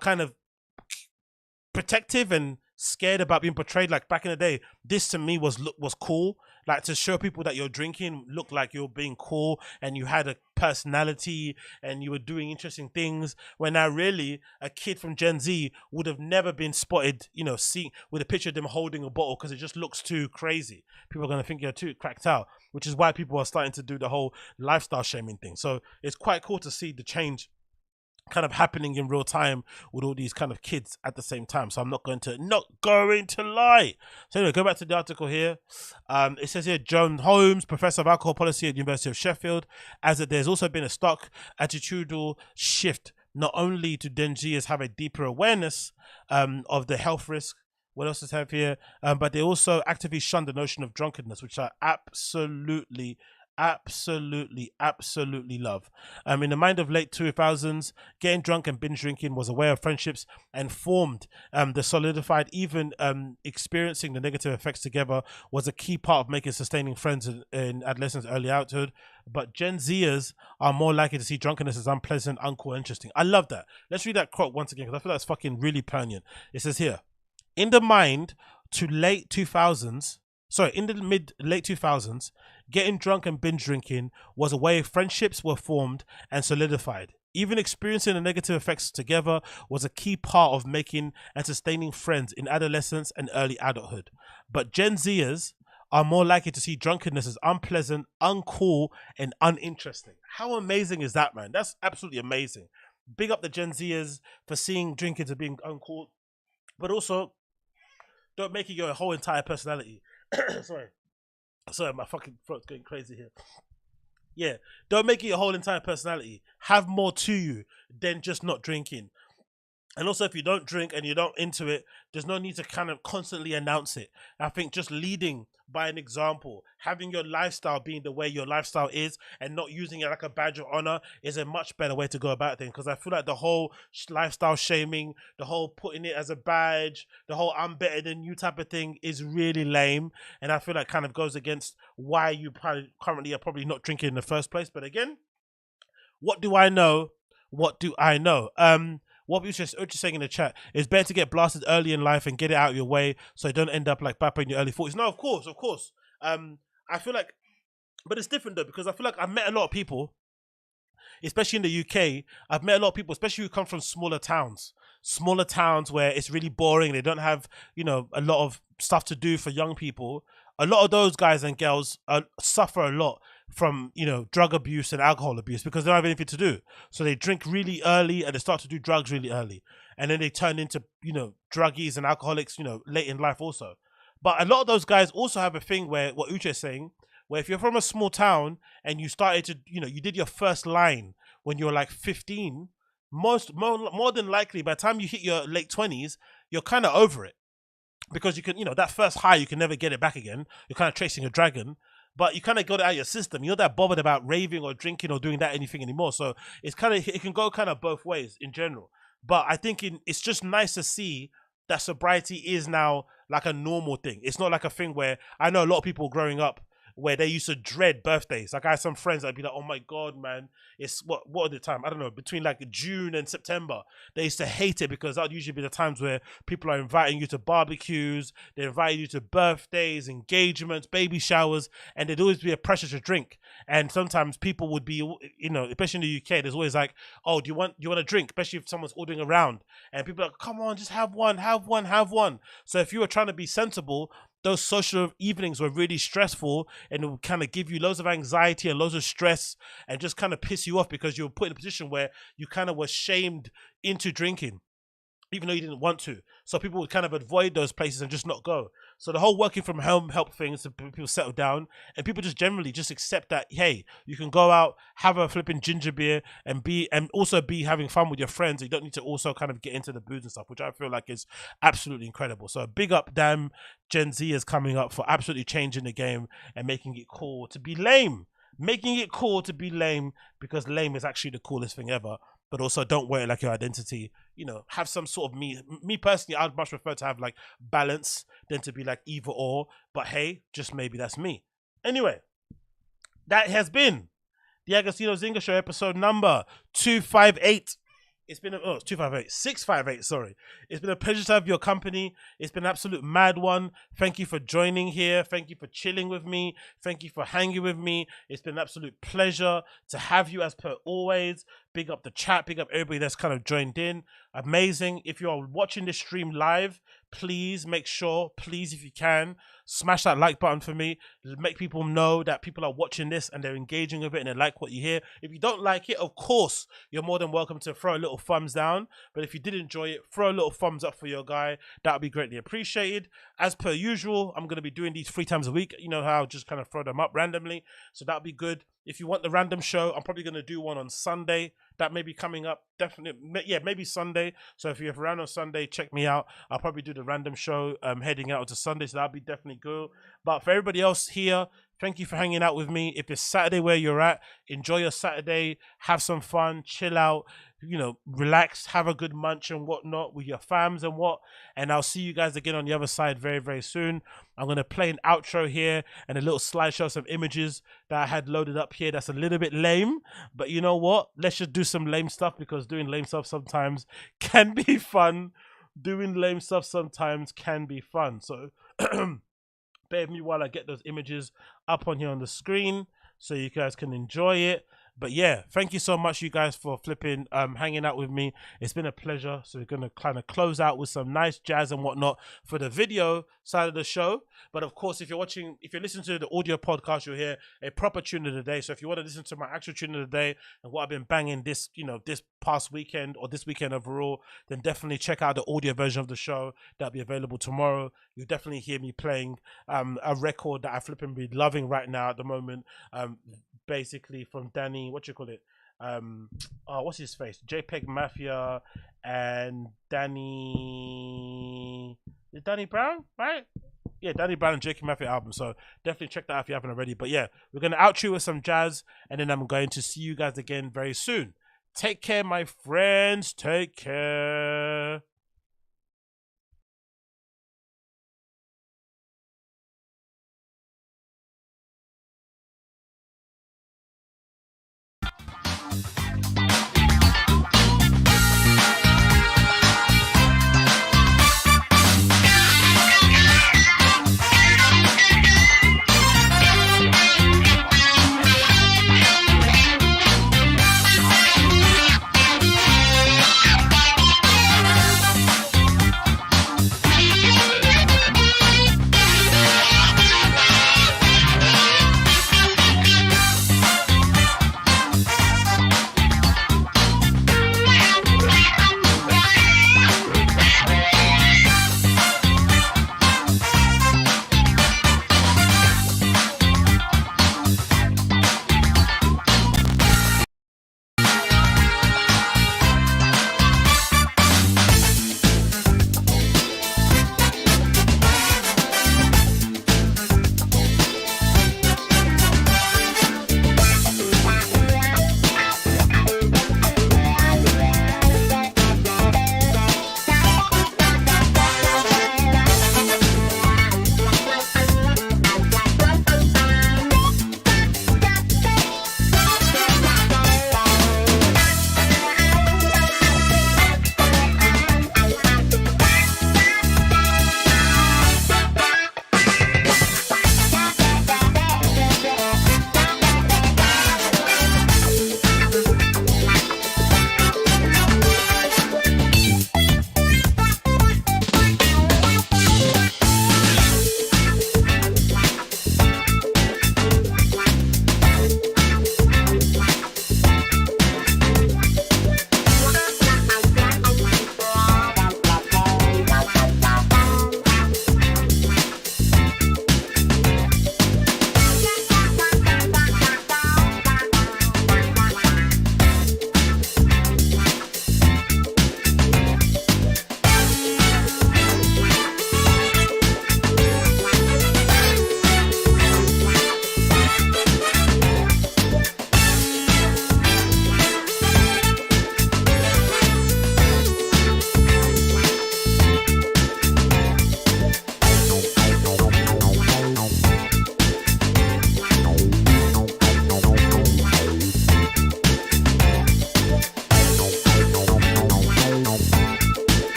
kind of protective and scared about being portrayed. Like back in the day, this to me was cool. Like to show people that you're drinking looked like you're being cool and you had a personality and you were doing interesting things. When now really a kid from Gen Z would have never been spotted, you know, seeing with a picture of them holding a bottle because it just looks too crazy. People are going to think you're too cracked out, which is why people are starting to do the whole lifestyle shaming thing. So it's quite cool to see the change kind of happening in real time with all these kind of kids at the same time. So I'm not going to lie. So anyway, go back to the article here. It says here, Joan Holmes, professor of alcohol policy at the University of Sheffield, as that there's also been a stark attitudinal shift. Not only do Gen Zers have a deeper awareness of the health risk, what else does it have here? But they also actively shun the notion of drunkenness, which I absolutely love. In the mind of late 2000s, getting drunk and binge drinking was a way of friendships and formed the solidified. Even experiencing the negative effects together was a key part of making sustaining friends in adolescence, early adulthood. But Gen Zers are more likely to see drunkenness as unpleasant, uncool, interesting. I love that. Let's read that quote once again because I feel that's fucking really poignant. It says here, in the mind to late 2000s, in the mid-late 2000s, getting drunk and binge drinking was a way friendships were formed and solidified. Even experiencing the negative effects together was a key part of making and sustaining friends in adolescence and early adulthood. But Gen Zers are more likely to see drunkenness as unpleasant, uncool, and uninteresting. How amazing is that, man? That's absolutely amazing. Big up the Gen Zers for seeing drinking as being uncool, but also don't make it your whole entire personality. Sorry, my fucking throat's going crazy here. Yeah, don't make it your whole entire personality. Have more to you than just not drinking. And also, if you don't drink and you're not into it, there's no need to kind of constantly announce it. I think just leading by an example, having your lifestyle being the way your lifestyle is and not using it like a badge of honor is a much better way to go about things. Because I feel like the whole lifestyle shaming, the whole putting it as a badge, the whole I'm better than you type of thing is really lame. And I feel like kind of goes against why you currently are probably not drinking in the first place. But again, what do I know? What we're just saying in the chat is better to get blasted early in life and get it out of your way so you don't end up like Bappa in your early 40s. No, of course. I feel like, but it's different though, because I feel like I've met a lot of people, especially in the UK. I've met a lot of people, especially who come from smaller towns where it's really boring. They don't have, you know, a lot of stuff to do for young people. A lot of those guys and girls suffer a lot from, you know, drug abuse and alcohol abuse because they don't have anything to do. So they drink really early and they start to do drugs really early. And then they turn into, you know, druggies and alcoholics, you know, late in life also. But a lot of those guys also have a thing where, what Uche is saying, where if you're from a small town and you started to, you know, you did your first line when you were like 15, more than likely by the time you hit your late 20s, you're kind of over it. Because you can, you know, that first high, you can never get it back again. You're kind of chasing a dragon, but you kind of got it out of your system. You're not that bothered about raving or drinking or doing that anything anymore. So it's kind of, it can go kind of both ways in general. But I think it's just nice to see that sobriety is now like a normal thing. It's not like a thing where I know a lot of people growing up where they used to dread birthdays. Like I had some friends that'd be like, oh my God, man, it's what are the time? I don't know, between like June and September. They used to hate it because that would usually be the times where people are inviting you to barbecues, they invite you to birthdays, engagements, baby showers, and there'd always be a pressure to drink. And sometimes people would be, you know, especially in the UK, there's always like, oh, do you want a drink? Especially if someone's ordering around and people are like, come on, just have one. So if you were trying to be sensible, those social evenings were really stressful and it would kind of give you loads of anxiety and loads of stress and just kind of piss you off because you were put in a position where you kind of were shamed into drinking, even though you didn't want to. So people would kind of avoid those places and just not go. So the whole working from home helped things, so people settle down and people just generally just accept that, hey, you can go out, have a flipping ginger beer and also be having fun with your friends. You don't need to also kind of get into the booze and stuff, which I feel like is absolutely incredible. So big up damn Gen Z is coming up for absolutely changing the game and making it cool to be lame. Making it cool to be lame because lame is actually the coolest thing ever. But also don't wear it like your identity, you know, have some sort of me personally, I'd much prefer to have like balance than to be like either or, but hey, just maybe that's me. Anyway, that has been the AgostinhoZinga Show episode number 258. It's been it's 258, 658. Sorry, it's been a pleasure to have your company. It's been an absolute mad one. Thank you for joining here. Thank you for chilling with me. Thank you for hanging with me. It's been an absolute pleasure to have you as per always. Big up the chat. Big up everybody that's kind of joined in. Amazing. If you're watching this stream live, please make sure, please, if you can, smash that like button for me. Make people know that people are watching this and they're engaging with it and they like what you hear. If you don't like it, of course, you're more than welcome to throw a little thumbs down. But if you did enjoy it, throw a little thumbs up for your guy. That would be greatly appreciated. As per usual, I'm going to be doing these 3 times a week. You know how I'll just kind of throw them up randomly. So that'll be good. If you want the random show, I'm probably going to do one on Sunday. That may be coming up. Definitely. Yeah, maybe Sunday. So if you're around on Sunday, check me out. I'll probably do the random show heading out to Sunday. So that'll be definitely good. But for everybody else here, thank you for hanging out with me. If it's Saturday where you're at, enjoy your Saturday. Have some fun. Chill out. You know, relax. Have a good munch and whatnot with your fams and what. And I'll see you guys again on the other side very, very soon. I'm going to play an outro here and a little slideshow, some images that I had loaded up here. That's a little bit lame. But you know what? Let's just do some lame stuff because doing lame stuff sometimes can be fun. Doing lame stuff sometimes can be fun. So bear with me while I get those images up on here on the screen so you guys can enjoy it. But yeah, thank you so much, you guys, for flipping, hanging out with me. It's been a pleasure. So we're going to kind of close out with some nice jazz and whatnot for the video side of the show. But of course, if you're listening to the audio podcast, you'll hear a proper tune of the day. So if you want to listen to my actual tune of the day and what I've been banging this past weekend or this weekend overall, then definitely check out the audio version of the show that'll be available tomorrow. You'll definitely hear me playing a record that I flipping be loving right now at the moment. Basically from Danny, what's his face? JPEG Mafia and Danny Brown, right? Yeah, Danny Brown and JPEG Mafia album. So definitely check that out if you haven't already. But yeah, we're going to outro you with some jazz and then I'm going to see you guys again very soon. Take care, my friends. Take care.